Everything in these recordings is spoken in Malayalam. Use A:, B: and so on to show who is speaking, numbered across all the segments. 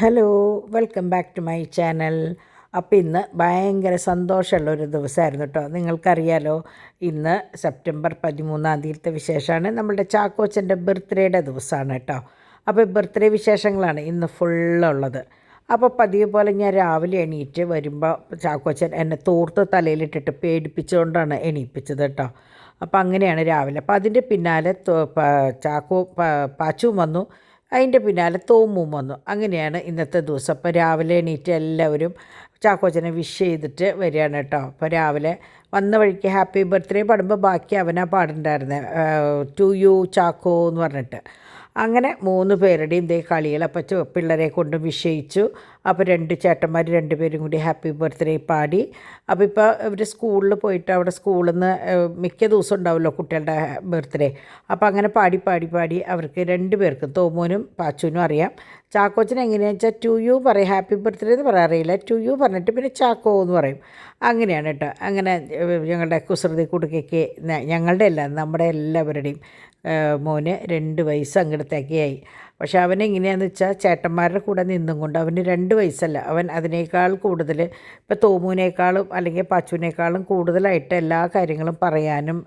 A: Hello, welcome back to my channel. അപ്പോൾ ഇന്ന് ഭയങ്കര സന്തോഷമുള്ളൊരു ദിവസമായിരുന്നു കേട്ടോ. നിങ്ങൾക്കറിയാലോ, ഇന്ന് സെപ്റ്റംബർ 13 വിശേഷമാണ്. നമ്മളുടെ ചാക്കോച്ചൻ്റെ ബർത്ത്ഡേയുടെ ദിവസമാണ് കേട്ടോ. അപ്പോൾ ബർത്ത്ഡേ വിശേഷങ്ങളാണ് ഇന്ന് ഫുള്ളുള്ളത്. അപ്പോൾ പതിവ് പോലെ ഞാൻ രാവിലെ എണീറ്റ് വരുമ്പോൾ ചാക്കോച്ചൻ എന്നെ തോർത്ത് തലയിലിട്ടിട്ട് പേടിപ്പിച്ചുകൊണ്ടാണ് എണീപ്പിച്ചത് കേട്ടോ. അപ്പോൾ അങ്ങനെയാണ് രാവിലെ. അപ്പോൾ അതിൻ്റെ പിന്നാലെ പാച്ചുവും വന്നു, അതിൻ്റെ പിന്നാലെ തോമും വന്നു. അങ്ങനെയാണ് ഇന്നത്തെ ദിവസം. അപ്പോൾ രാവിലെ എണീറ്റ് എല്ലാവരും ചാക്കോച്ചനെ വിഷ് ചെയ്തിട്ട് വരികയാണ് കേട്ടോ. അപ്പോൾ രാവിലെ വന്ന വഴിക്ക് ഹാപ്പി ബർത്ത്ഡേ പാടുമ്പോൾ ബാക്കി അവനാ പാടുണ്ടായിരുന്നത്, ടു യു ചാക്കോ എന്ന് പറഞ്ഞിട്ട്. അങ്ങനെ 3 പേരുടെയും ഇതേ കളികൾ. അപ്പോൾ പിള്ളേരെ കൊണ്ട് വിഷയിച്ചു. അപ്പോൾ 2 ചേട്ടന്മാർ 2 പേരും കൂടി ഹാപ്പി ബർത്ത്ഡേ പാടി. അപ്പോൾ ഇപ്പോൾ ഇവർ സ്കൂളിൽ പോയിട്ട് അവിടെ സ്കൂളിൽ നിന്ന് മിക്ക ദിവസം ഉണ്ടാവുമല്ലോ കുട്ടികളുടെ ബർത്ത്ഡേ. അപ്പോൾ അങ്ങനെ പാടി പാടി പാടി അവർക്ക് 2 പേർക്കും, തോമോനും പാച്ചുവിനും അറിയാം. ചാക്കോച്ചൻ എങ്ങനെയാണെന്ന് വെച്ചാൽ ടു യു പറയും, ഹാപ്പി ബർത്ത്ഡേ എന്ന് പറയാൻ അറിയില്ല, ടു യു പറഞ്ഞിട്ട് പിന്നെ ചാക്കോ എന്ന് പറയും. അങ്ങനെയാണ് കേട്ടോ. അങ്ങനെ ഞങ്ങളുടെ കുസൃതി കുടുക്കയ്ക്ക്, ഞങ്ങളുടെ അല്ല നമ്മുടെ എല്ലാവരുടെയും മോന് 2 വയസ്സ് അങ്ങടത്തേക്കായി. പക്ഷെ അവനെങ്ങനെയാണെന്ന് വെച്ചാൽ ചേട്ടന്മാരുടെ കൂടെ നിന്നും കൊണ്ട് അവന് 2 വയസ്സല്ല, അവൻ അതിനേക്കാൾ കൂടുതൽ ഇപ്പോൾ തോമുവിനേക്കാളും അല്ലെങ്കിൽ പാച്ചുവിനേക്കാളും കൂടുതലായിട്ട് എല്ലാ കാര്യങ്ങളും പറയാനും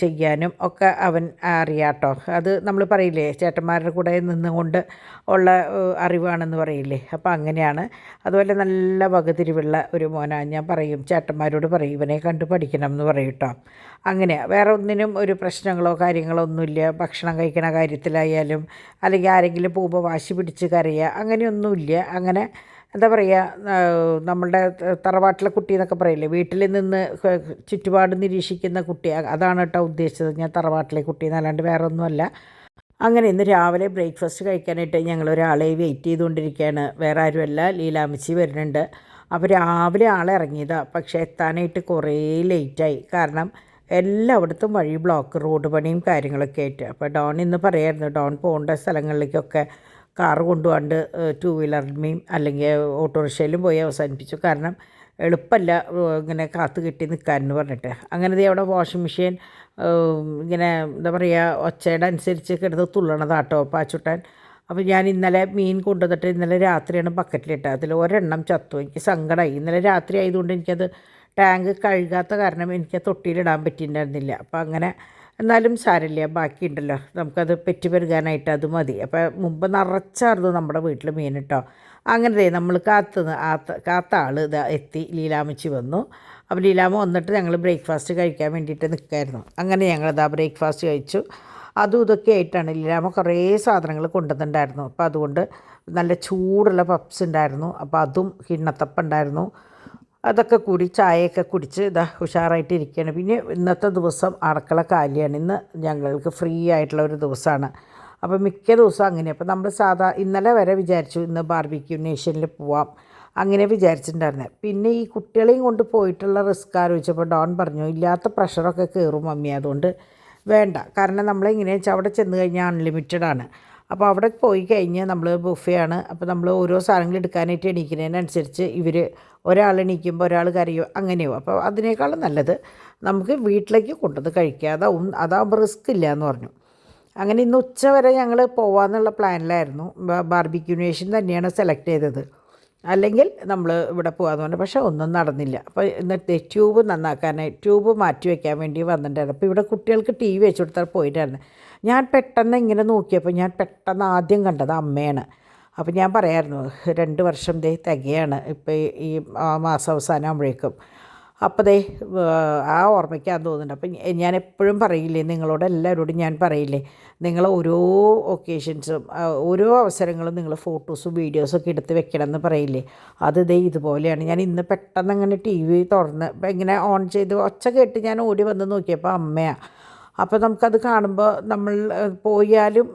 A: ചെയ്യാനും ഒക്കെ അവൻ അറിയാട്ടോ. അത് നമ്മൾ പറയില്ലേ, ചേട്ടന്മാരുടെ കൂടെ നിന്നുകൊണ്ട് ഉള്ള അറിവാണെന്ന് പറയില്ലേ. അപ്പോൾ അങ്ങനെയാണ്. അതുപോലെ നല്ല വകതിരിവുള്ള ഒരു മോനാണ്. ഞാൻ പറയും, ചേട്ടന്മാരോട് പറയും ഇവനെ കണ്ട് പഠിക്കണം എന്ന് പറയും കേട്ടോ. അങ്ങനെ വേറെ ഒന്നിനും ഒരു പ്രശ്നങ്ങളോ കാര്യങ്ങളോ ഒന്നുമില്ല. ഭക്ഷണം കഴിക്കണ കാര്യത്തിലായാലും അല്ലെങ്കിൽ ആരെങ്കിലും പോകുമ്പോൾ വാശി പിടിച്ച് കരയുക അങ്ങനെയൊന്നുമില്ല. അങ്ങനെ എന്താ പറയുക, നമ്മളുടെ തറവാട്ടിലെ കുട്ടി എന്നൊക്കെ പറയില്ലേ, വീട്ടിൽ നിന്ന് ചുറ്റുപാട് നിരീക്ഷിക്കുന്ന കുട്ടി, അതാണ് കേട്ടോ ഉദ്ദേശിച്ചത് ഞാൻ തറവാട്ടിലെ കുട്ടി എന്നല്ലാണ്ട് വേറെ ഒന്നുമല്ല. അങ്ങനെ ഇന്ന് രാവിലെ ബ്രേക്ക്ഫാസ്റ്റ് കഴിക്കാനായിട്ട് ഞങ്ങൾ ഒരാളെ വെയിറ്റ് ചെയ്തുകൊണ്ടിരിക്കുകയാണ്. വേറെ ആരുമല്ല, ലീലാമ്മച്ചി വരുന്നുണ്ട്. അപ്പോൾ രാവിലെ ആളെ ഇറങ്ങിയതാണ്, പക്ഷേ എത്താനായിട്ട് കുറേ ലേറ്റായി. കാരണം എല്ലായിടത്തും വഴി ബ്ലോക്ക്, റോഡ് പണിയും കാര്യങ്ങളൊക്കെ ആയിട്ട്. അപ്പോൾ ഡോൺ ഇന്ന് പറയായിരുന്നു, ഡോൺ പോകേണ്ട സ്ഥലങ്ങളിലേക്കൊക്കെ കാറ് കൊണ്ടുപോകാണ്ട് 2 വീലറിന്മേയും അല്ലെങ്കിൽ ഓട്ടോറിക്ഷയിലും പോയി അവസാനിപ്പിച്ചു. കാരണം എളുപ്പമല്ല ഇങ്ങനെ കാത്തു കെട്ടി നിൽക്കാനെന്ന് പറഞ്ഞിട്ട്. അങ്ങനെ അവിടെ വാഷിംഗ് മെഷീൻ ഇങ്ങനെ എന്താ പറയുക, ഒച്ചയുടെ അനുസരിച്ച് കിടന്ന് തുള്ളണതാട്ടോ പാച്ചുട്ടാൻ. അപ്പോൾ ഞാൻ ഇന്നലെ മീൻ കൊണ്ടുവന്നിട്ട് ഇന്നലെ രാത്രിയാണ് ബക്കറ്റിലിട്ടത്. അതിൽ ഒരെണ്ണം ചത്തു. എനിക്ക് സങ്കടമായി. ഇന്നലെ രാത്രി ആയതുകൊണ്ട് എനിക്കത് ടാങ്ക് കഴുകാത്ത കാരണം എനിക്ക് തൊട്ടിയിലിടാൻ പറ്റിയിട്ടുണ്ടായിരുന്നില്ല. അപ്പോൾ അങ്ങനെ, എന്നാലും സാരമില്ല, ബാക്കിയുണ്ടല്ലോ, നമുക്കത് പെറ്റ് പെരുകാനായിട്ട് അത് മതി. അപ്പോൾ മുമ്പ് നിറച്ചായിരുന്നു നമ്മുടെ വീട്ടിൽ മീൻ കേട്ടോ. അങ്ങനെ നമ്മൾ കാത്ത ആൾ ഇതാ എത്തി, ലീലാമ്മച്ചി വന്നു. അപ്പോൾ ലീലാമ്മ വന്നിട്ട് ഞങ്ങൾ ബ്രേക്ക്ഫാസ്റ്റ് കഴിക്കാൻ വേണ്ടിയിട്ട് നിൽക്കായിരുന്നു. അങ്ങനെ ഞങ്ങളിതാ ബ്രേക്ക്ഫാസ്റ്റ് കഴിച്ചു. അതും ഇതൊക്കെ ആയിട്ടാണ്. ലീലാമ്മ കുറേ സാധനങ്ങൾ കൊണ്ടുവന്നിട്ടുണ്ടായിരുന്നു. അപ്പോൾ അതുകൊണ്ട് നല്ല ചൂടുള്ള പപ്സ് ഉണ്ടായിരുന്നു. അപ്പോൾ അതും കിണ്ണത്തപ്പം ഉണ്ടായിരുന്നു. അതൊക്കെ കൂടി ചായയൊക്കെ കുടിച്ച് ഇതാ ഉഷാറായിട്ട് ഇരിക്കുകയാണ്. പിന്നെ ഇന്നത്തെ ദിവസം അടുക്കള കാലിയാണ്. ഇന്ന് ഞങ്ങൾക്ക് ഫ്രീ ആയിട്ടുള്ള ഒരു ദിവസമാണ്. അപ്പോൾ മിക്ക ദിവസവും അങ്ങനെ. അപ്പോൾ നമ്മൾ ഇന്നലെ വരെ വിചാരിച്ചു ഇന്ന് ബാർബിക്യൂ നേഷനിൽ പോവാം, അങ്ങനെ വിചാരിച്ചിട്ടുണ്ടായിരുന്നത്. പിന്നെ ഈ കുട്ടികളെയും കൊണ്ട് പോയിട്ടുള്ള റിസ്ക് ആലോചിച്ചപ്പോൾ ഡോൺ പറഞ്ഞു, ഇല്ലാത്ത പ്രഷറൊക്കെ കയറും മമ്മി, അതുകൊണ്ട് വേണ്ട. കാരണം നമ്മളെങ്ങനെയാണെന്ന് വെച്ചാൽ അവിടെ ചെന്ന് കഴിഞ്ഞാൽ അൺലിമിറ്റഡ് ആണ്. അപ്പോൾ അവിടെ പോയി കഴിഞ്ഞ് നമ്മൾ ബുഫയാണ്. അപ്പോൾ നമ്മൾ ഓരോ സാധനങ്ങൾ എടുക്കാനായിട്ട് എണീക്കുന്നതിനനുസരിച്ച് ഇവർ ഒരാൾ എണീക്കുമ്പോൾ ഒരാൾ കരയോ അങ്ങനെയോ. അപ്പോൾ അതിനേക്കാളും നല്ലത് നമുക്ക് വീട്ടിലേക്ക് കൊണ്ടുവന്ന് കഴിക്കുക, അതാകുമ്പോൾ റിസ്ക് ഇല്ല എന്ന് പറഞ്ഞു. അങ്ങനെ ഇന്ന് ഉച്ച വരെ ഞങ്ങൾ പോകാമെന്നുള്ള പ്ലാനിലായിരുന്നു. ബാർബിക്യൂ നേഷൻ തന്നെയാണ് സെലക്ട് ചെയ്തത്, അല്ലെങ്കിൽ നമ്മൾ ഇവിടെ പോകാമെന്ന് പറഞ്ഞു. പക്ഷേ ഒന്നും നടന്നില്ല. അപ്പോൾ എന്നിട്ട് ട്യൂബ് നന്നാക്കാനായി ട്യൂബ് മാറ്റി വയ്ക്കാൻ വേണ്ടി വന്നിട്ടുണ്ടായിരുന്നു. അപ്പോൾ ഇവിടെ കുട്ടികൾക്ക് ടി വി വെച്ച് കൊടുത്താൽ പോയിട്ടായിരുന്നു. ഞാൻ പെട്ടെന്ന് ഇങ്ങനെ നോക്കിയപ്പോൾ ഞാൻ പെട്ടെന്ന് ആദ്യം കണ്ടത് അമ്മയാണ്. അപ്പോൾ ഞാൻ പറയായിരുന്നു, 2 വർഷം തികയാണ് ഇപ്പോൾ ഈ മാസാവസാനം ആകുമ്പോഴേക്കും. അപ്പോൾ ആ ഓർമ്മയ്ക്കാന്ന് തോന്നുന്നുണ്ട്. അപ്പം ഞാൻ എപ്പോഴും പറയില്ലേ, നിങ്ങളോട് എല്ലാവരോടും ഞാൻ പറയില്ലേ, നിങ്ങൾ ഓരോ ഒക്കേഷൻസും ഓരോ അവസരങ്ങളും നിങ്ങൾ ഫോട്ടോസും വീഡിയോസൊക്കെ എടുത്ത് വെക്കണമെന്ന് പറയില്ലേ, അത് ഇതുപോലെയാണ്. ഞാൻ ഇന്ന് പെട്ടെന്ന് അങ്ങനെ ടി വി തുറന്ന് ഇങ്ങനെ ഓൺ ചെയ്ത് ഒച്ച കേട്ട് ഞാൻ ഓടി വന്ന് നോക്കിയപ്പോൾ അമ്മയാണ്. അപ്പോൾ നമുക്കത് കാണുമ്പോൾ നമ്മൾ പോയാലും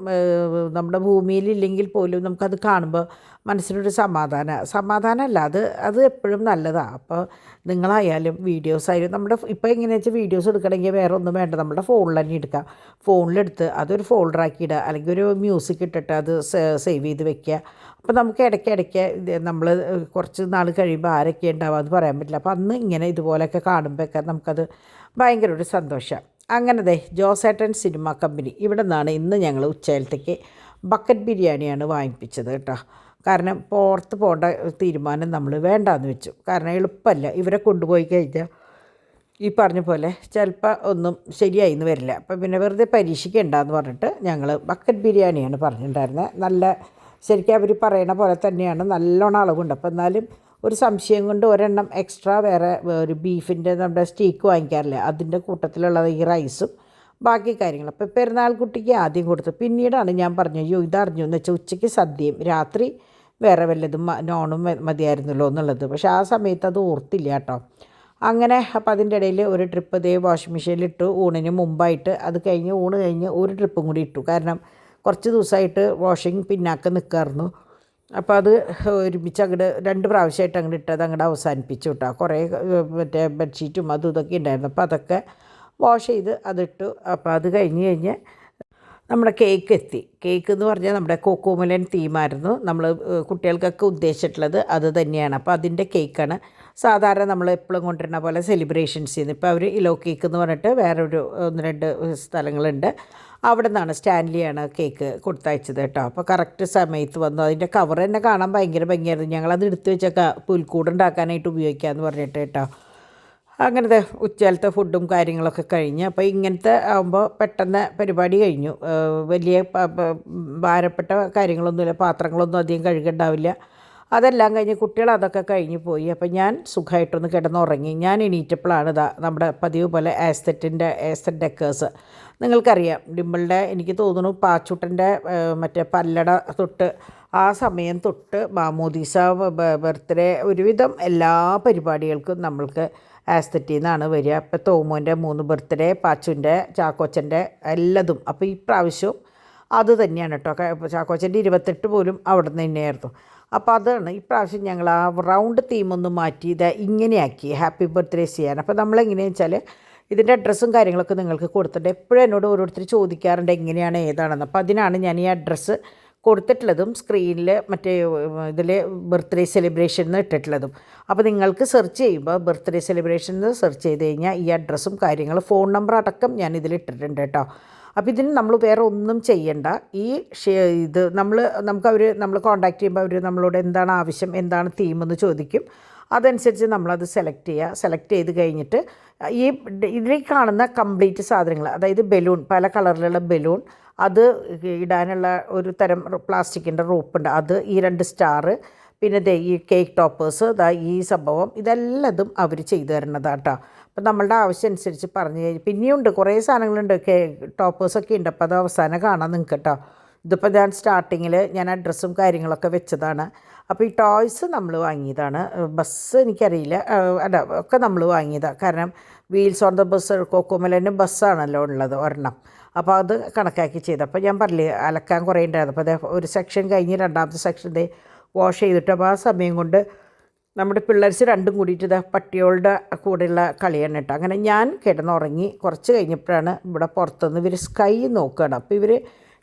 A: നമ്മുടെ ഭൂമിയിലില്ലെങ്കിൽ പോലും നമുക്കത് കാണുമ്പോൾ മനസ്സിനൊരു സമാധാനമല്ല, അത് എപ്പോഴും നല്ലതാണ്. അപ്പോൾ നിങ്ങളായാലും വീഡിയോസായാലും നമ്മുടെ ഇപ്പോൾ എങ്ങനെയാണെന്ന് വെച്ചാൽ വീഡിയോസ് എടുക്കണമെങ്കിൽ വേറെ ഒന്നും വേണ്ട, നമ്മുടെ ഫോണിൽ തന്നെ എടുക്കാം. ഫോണിലെടുത്ത് അതൊരു ഫോൾഡറാക്കി ഇടുക, അല്ലെങ്കിൽ ഒരു മ്യൂസിക് ഇട്ടിട്ട് അത് സേവ് ചെയ്ത് വെക്കുക. അപ്പോൾ നമുക്ക് ഇടയ്ക്ക് നമ്മൾ കുറച്ച് നാൾ കഴിയുമ്പോൾ ആരൊക്കെ ഉണ്ടാവുക എന്ന് പറയാൻ പറ്റില്ല. അപ്പോൾ അന്ന് ഇങ്ങനെ ഇതുപോലെയൊക്കെ കാണുമ്പോഴൊക്കെ നമുക്കത് ഭയങ്കര ഒരു സന്തോഷം. അങ്ങനെ ജോസേട്ടൻ സിനിമ കമ്പനി ഇവിടെ നിന്നാണ് ഇന്ന് ഞങ്ങൾ ഉച്ചയിലത്തേക്ക് ബക്കറ്റ് ബിരിയാണിയാണ് വാങ്ങിപ്പിച്ചത് കേട്ടോ. കാരണം പുറത്ത് പോകേണ്ട തീരുമാനം നമ്മൾ വേണ്ടാന്ന് വെച്ചു. കാരണം എളുപ്പമല്ല, ഇവരെ കൊണ്ടുപോയി കഴിഞ്ഞാൽ ഈ പറഞ്ഞ പോലെ ചിലപ്പോൾ ഒന്നും ശരിയായി എന്ന് വരില്ല. അപ്പം പിന്നെ വെറുതെ പരീക്ഷിക്കണ്ടെന്ന് പറഞ്ഞിട്ട് ഞങ്ങൾ ബക്കറ്റ് ബിരിയാണിയാണ് പറഞ്ഞിട്ടുണ്ടായിരുന്നത്. നല്ല ശരിക്കും അവർ പറയണ പോലെ തന്നെയാണ്, നല്ലോണം അളവുണ്ട്. അപ്പോൾ എന്നാലും ഒരു സംശയം കൊണ്ട് ഒരെണ്ണം എക്സ്ട്രാ വേറെ ഒരു ബീഫിൻ്റെ നമ്മുടെ സ്റ്റീക്ക് വാങ്ങിക്കാറില്ല, അതിൻ്റെ കൂട്ടത്തിലുള്ളത് ഈ റൈസും ബാക്കി കാര്യങ്ങൾ. അപ്പോൾ പെരുന്നാൾ കുട്ടിക്ക് ആദ്യം കൊടുത്തു. പിന്നീടാണ് ഞാൻ പറഞ്ഞു, അയ്യോ ഇതറിഞ്ഞു എന്ന് വെച്ചാൽ ഉച്ചയ്ക്ക് സദ്യയും രാത്രി വേറെ വല്ലതും നോണും മതിയായിരുന്നല്ലോ എന്നുള്ളത്. പക്ഷേ ആ സമയത്ത് അത് ഓർത്തില്ല കേട്ടോ. അങ്ങനെ അപ്പോൾ അതിൻ്റെ ഇടയിൽ ഒരു ട്രിപ്പ് ഇതേ വാഷിംഗ് മെഷീനിലിട്ടു ഊണിന് മുമ്പായിട്ട്. അത് കഴിഞ്ഞ് ഊണ് കഴിഞ്ഞ് ഒരു ട്രിപ്പും കൂടി ഇട്ടു. കാരണം കുറച്ച് ദിവസമായിട്ട് വാഷിംഗ് പിന്നാക്കം നിൽക്കായിരുന്നു. അപ്പോൾ അത് ഒരുമിച്ച് അങ്ങോട്ട് 2 പ്രാവശ്യമായിട്ട് അങ്ങോട്ട് ഇട്ടത് അങ്ങോട്ട് അവസാനിപ്പിച്ചു കേട്ടോ. കുറേ മറ്റേ ബെഡ്ഷീറ്റും അതും ഇതൊക്കെ ഉണ്ടായിരുന്നു. അപ്പോൾ അതൊക്കെ വാഷ് ചെയ്ത് അതിട്ടു. അപ്പോൾ അത് കഴിഞ്ഞ് നമ്മുടെ കേക്ക് എത്തി. കേക്ക് എന്ന് പറഞ്ഞാൽ നമ്മുടെ കോക്കോമലൻ തീമായിരുന്നു നമ്മൾ കുട്ടികൾക്കൊക്കെ ഉദ്ദേശിച്ചിട്ടുള്ളത്, അത് തന്നെയാണ്. അപ്പോൾ അതിൻ്റെ കേക്കാണ് സാധാരണ നമ്മൾ എപ്പോഴും കൊണ്ടുവരുന്ന പോലെ സെലിബ്രേഷൻസ് ചെയ്യുന്നത്. ഇപ്പോൾ അവർ ഇലോ കേക്ക് എന്ന് പറഞ്ഞിട്ട് വേറൊരു 1-2 സ്ഥലങ്ങളുണ്ട്, അവിടെ നിന്നാണ് സ്റ്റാൻലിയാണ് കേക്ക് കൊടുത്തയച്ചത് കേട്ടോ. അപ്പോൾ കറക്റ്റ് സമയത്ത് വന്നു. അതിൻ്റെ കവർ തന്നെ കാണാൻ ഭയങ്കര ഭംഗിയായിരുന്നു. ഞങ്ങളത് എടുത്ത് വെച്ചൊക്കെ പുൽക്കൂടുണ്ടാക്കാനായിട്ട് ഉപയോഗിക്കാമെന്ന് പറഞ്ഞിട്ട് കേട്ടോ. അങ്ങനത്തെ ഉച്ചയിലത്തെ ഫുഡും കാര്യങ്ങളൊക്കെ കഴിഞ്ഞ് അപ്പോൾ ഇങ്ങനത്തെ ആകുമ്പോൾ പെട്ടെന്ന് പരിപാടി കഴിഞ്ഞു. വലിയ ഭാരപ്പെട്ട കാര്യങ്ങളൊന്നുമില്ല, പാത്രങ്ങളൊന്നും അധികം കഴുകണ്ടാവില്ല. അതെല്ലാം കഴിഞ്ഞ് കുട്ടികൾ അതൊക്കെ കഴിഞ്ഞ് പോയി. അപ്പോൾ ഞാൻ സുഖമായിട്ടൊന്ന് കിടന്നുറങ്ങി. ഞാൻ എണീറ്റപ്പോഴാണ് നമ്മുടെ പതിവ് പോലെ ആസ്തറ്റ് ഡെക്കേഴ്സ് നിങ്ങൾക്കറിയാം, ഡിമ്പിളുടെ എനിക്ക് തോന്നുന്നു പാച്ചൂട്ടൻ്റെ മറ്റേ പല്ലട തൊട്ട് ആ സമയം തൊട്ട് മാമോദീസ ബർത്ത്ഡേ ഒരുവിധം എല്ലാ പരിപാടികൾക്കും നമ്മൾക്ക് ആസ്തറ്റിൽ നിന്നാണ് വരിക. ഇപ്പോൾ തോമോൻ്റെ 3 ബർത്ത്ഡേ, പാച്ചുൻ്റെ, ചാക്കോച്ചൻ്റെ എല്ലതും. അപ്പോൾ ഈ പ്രാവശ്യവും അത് തന്നെയാണ് കേട്ടോ. ചാക്കോച്ചൻ്റെ 28 പോലും അവിടെ നിന്ന് തന്നെയായിരുന്നു. അപ്പോൾ അതാണ് ഈ പ്രാവശ്യം ഞങ്ങൾ ആ റൗണ്ട് തീമൊന്ന് മാറ്റി ഇത് ഇങ്ങനെയാക്കി ഹാപ്പി ബർത്ത്ഡേ ചെയ്യാൻ. അപ്പോൾ നമ്മളെങ്ങനെയാണെന്ന് വെച്ചാൽ ഇതിൻ്റെ അഡ്രസ്സും കാര്യങ്ങളൊക്കെ നിങ്ങൾക്ക് കൊടുത്തിട്ടുണ്ട്. എപ്പോഴും എന്നോട് ഓരോരുത്തർ ചോദിക്കാറുണ്ട് എങ്ങനെയാണ് ഏതാണെന്ന്. അപ്പോൾ അതിനാണ് ഞാൻ ഈ അഡ്രസ്സ് കൊടുത്തിട്ടുള്ളതും സ്ക്രീനിൽ മറ്റേ ഇതിൽ ബർത്ത്ഡേ സെലിബ്രേഷൻ എന്ന് ഇട്ടിട്ടുള്ളതും. അപ്പോൾ നിങ്ങൾക്ക് സെർച്ച് ചെയ്യുമ്പോൾ ബർത്ത്ഡേ സെലിബ്രേഷൻ എന്ന് സെർച്ച് ചെയ്ത് കഴിഞ്ഞാൽ ഈ അഡ്രസ്സും കാര്യങ്ങളും ഫോൺ നമ്പർ അടക്കം ഞാൻ ഇതിൽ ഇട്ടിട്ടുണ്ട് കേട്ടോ. അപ്പോൾ ഇതിന് നമ്മൾ വേറെ ഒന്നും ചെയ്യണ്ട. ഈ ഇത് നമ്മൾ കോൺടാക്റ്റ് ചെയ്യുമ്പോൾ അവർ നമ്മളോട് എന്താണ് ആവശ്യം, എന്താണ് തീമെന്ന് ചോദിക്കും. അതനുസരിച്ച് നമ്മളത് സെലക്ട് ചെയ്ത് കഴിഞ്ഞിട്ട് ഇതിൽ കാണുന്ന കംപ്ലീറ്റ് സാധനങ്ങൾ, അതായത് ബലൂൺ, പല കളറിലുള്ള ബലൂൺ, അത് ഇടാനുള്ള ഒരു തരം പ്ലാസ്റ്റിക്കിൻ്റെ റോപ്പുണ്ട്, അത്, ഈ 2 സ്റ്റാർ, പിന്നെ ഈ കേക്ക് ടോപ്പേഴ്സ്, ഈ സംഭവം, ഇതെല്ലതും അവർ ചെയ്തു തരുന്നതാണ് കേട്ടോ. അപ്പോൾ നമ്മളുടെ ആവശ്യം അനുസരിച്ച് പറഞ്ഞു കഴിഞ്ഞാൽ പിന്നെയുണ്ട് കുറേ സാധനങ്ങളുണ്ട്, ടോപ്പേഴ്സൊക്കെ ഉണ്ട്. അപ്പോൾ അത് അവസാനം കാണാൻ നിങ്ങൾക്ക് കേട്ടോ. ഇതിപ്പോൾ ഞാൻ സ്റ്റാർട്ടിങ്ങിൽ ഞാൻ അഡ്രസ്സും കാര്യങ്ങളൊക്കെ വെച്ചതാണ്. അപ്പോൾ ഈ ടോയ്സ് നമ്മൾ വാങ്ങിയതാണ്. ബസ് എനിക്കറിയില്ല, അല്ല ഒക്കെ നമ്മൾ വാങ്ങിയതാണ്. കാരണം വീൽസ് ഓൺ ദ ബസ് കോക്കോമലൻ്റെ ബസ്സാണല്ലോ ഉള്ളത് ഒരെണ്ണം. അപ്പോൾ അത് കണക്കാക്കി ചെയ്ത്. അപ്പോൾ ഞാൻ പറഞ്ഞില്ലേ അലക്കാൻ കുറേ ഉണ്ടായിരുന്നു. അപ്പോൾ അത് ഒരു സെക്ഷൻ കഴിഞ്ഞ് രണ്ടാമത്തെ സെക്ഷൻ വാഷ് ചെയ്തിട്ട്, അപ്പോൾ ആ സമയം കൊണ്ട് നമ്മുടെ പിള്ളേർസ് 2 കൂടിയിട്ട് പട്ടികളുടെ കൂടെയുള്ള കളിയാണ് കേട്ടോ. അങ്ങനെ ഞാൻ കിടന്നുറങ്ങി. കുറച്ച് കഴിഞ്ഞപ്പോഴാണ് ഇവിടെ പുറത്തുനിന്ന് ഇവർ സ്കൈ നോക്കുകയാണ്. അപ്പോൾ ഇവർ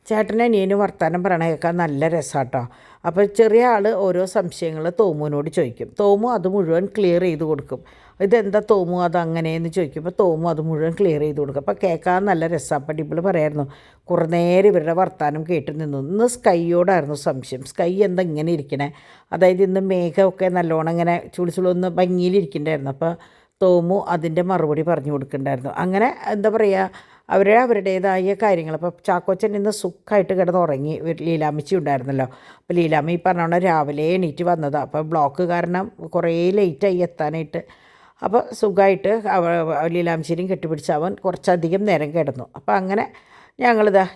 A: ചേട്ടനെ അനിയനും വർത്താനം പറയണ കേൾക്കാൻ നല്ല രസമാട്ടോ. അപ്പോൾ ചെറിയ ആൾ ഓരോ സംശയങ്ങൾ തോമുവിനോട് ചോദിക്കും. തോമു അത് മുഴുവൻ ക്ലിയർ ചെയ്ത് കൊടുക്കും. ഇതെന്താ തോമു അതങ്ങനെയെന്ന് ചോദിക്കുമ്പോൾ തോമു അത് മുഴുവൻ ക്ലിയർ ചെയ്ത് കൊടുക്കും. അപ്പോൾ കേൾക്കാൻ നല്ല രസമാണ്. അപ്പോൾ ഡിബിൾ പറയായിരുന്നു കുറേ നേരം ഇവരുടെ വർത്താനം കേട്ട് നിന്നു. ഇന്ന് സ്കൈയോടായിരുന്നു സംശയം. സ്കൈ എന്താ ഇങ്ങനെ ഇരിക്കണേ, അതായത് ഇന്ന് മേഘമൊക്കെ നല്ലോണം ഇങ്ങനെ ചുളിച്ചുളൊന്ന് ഭംഗിയിലിരിക്കണ്ടായിരുന്നു. അപ്പോൾ തോമു അതിൻ്റെ മറുപടി പറഞ്ഞു കൊടുക്കണ്ടായിരുന്നു. അങ്ങനെ എന്താ പറയുക, അവരുടേതായ കാര്യങ്ങൾ. അപ്പോൾ ചാക്കോച്ചൻ ഇന്ന് സുഖമായിട്ട് കിടന്നുറങ്ങി. ലീലാമ്മച്ചി ഉണ്ടായിരുന്നല്ലോ. അപ്പോൾ ലീലാമ്മ ഈ പറഞ്ഞോണം രാവിലെ എണീറ്റ് വന്നതാണ്. അപ്പോൾ ബ്ലോക്ക് കാരണം കുറേ ലേറ്റായി എത്താനായിട്ട്. അപ്പോൾ സുഖമായിട്ട് ലീലാമ്മച്ചേരിയും കെട്ടിപ്പിടിച്ച് അവൻ കുറച്ചധികം നേരം കിടന്നു. അപ്പോൾ അങ്ങനെ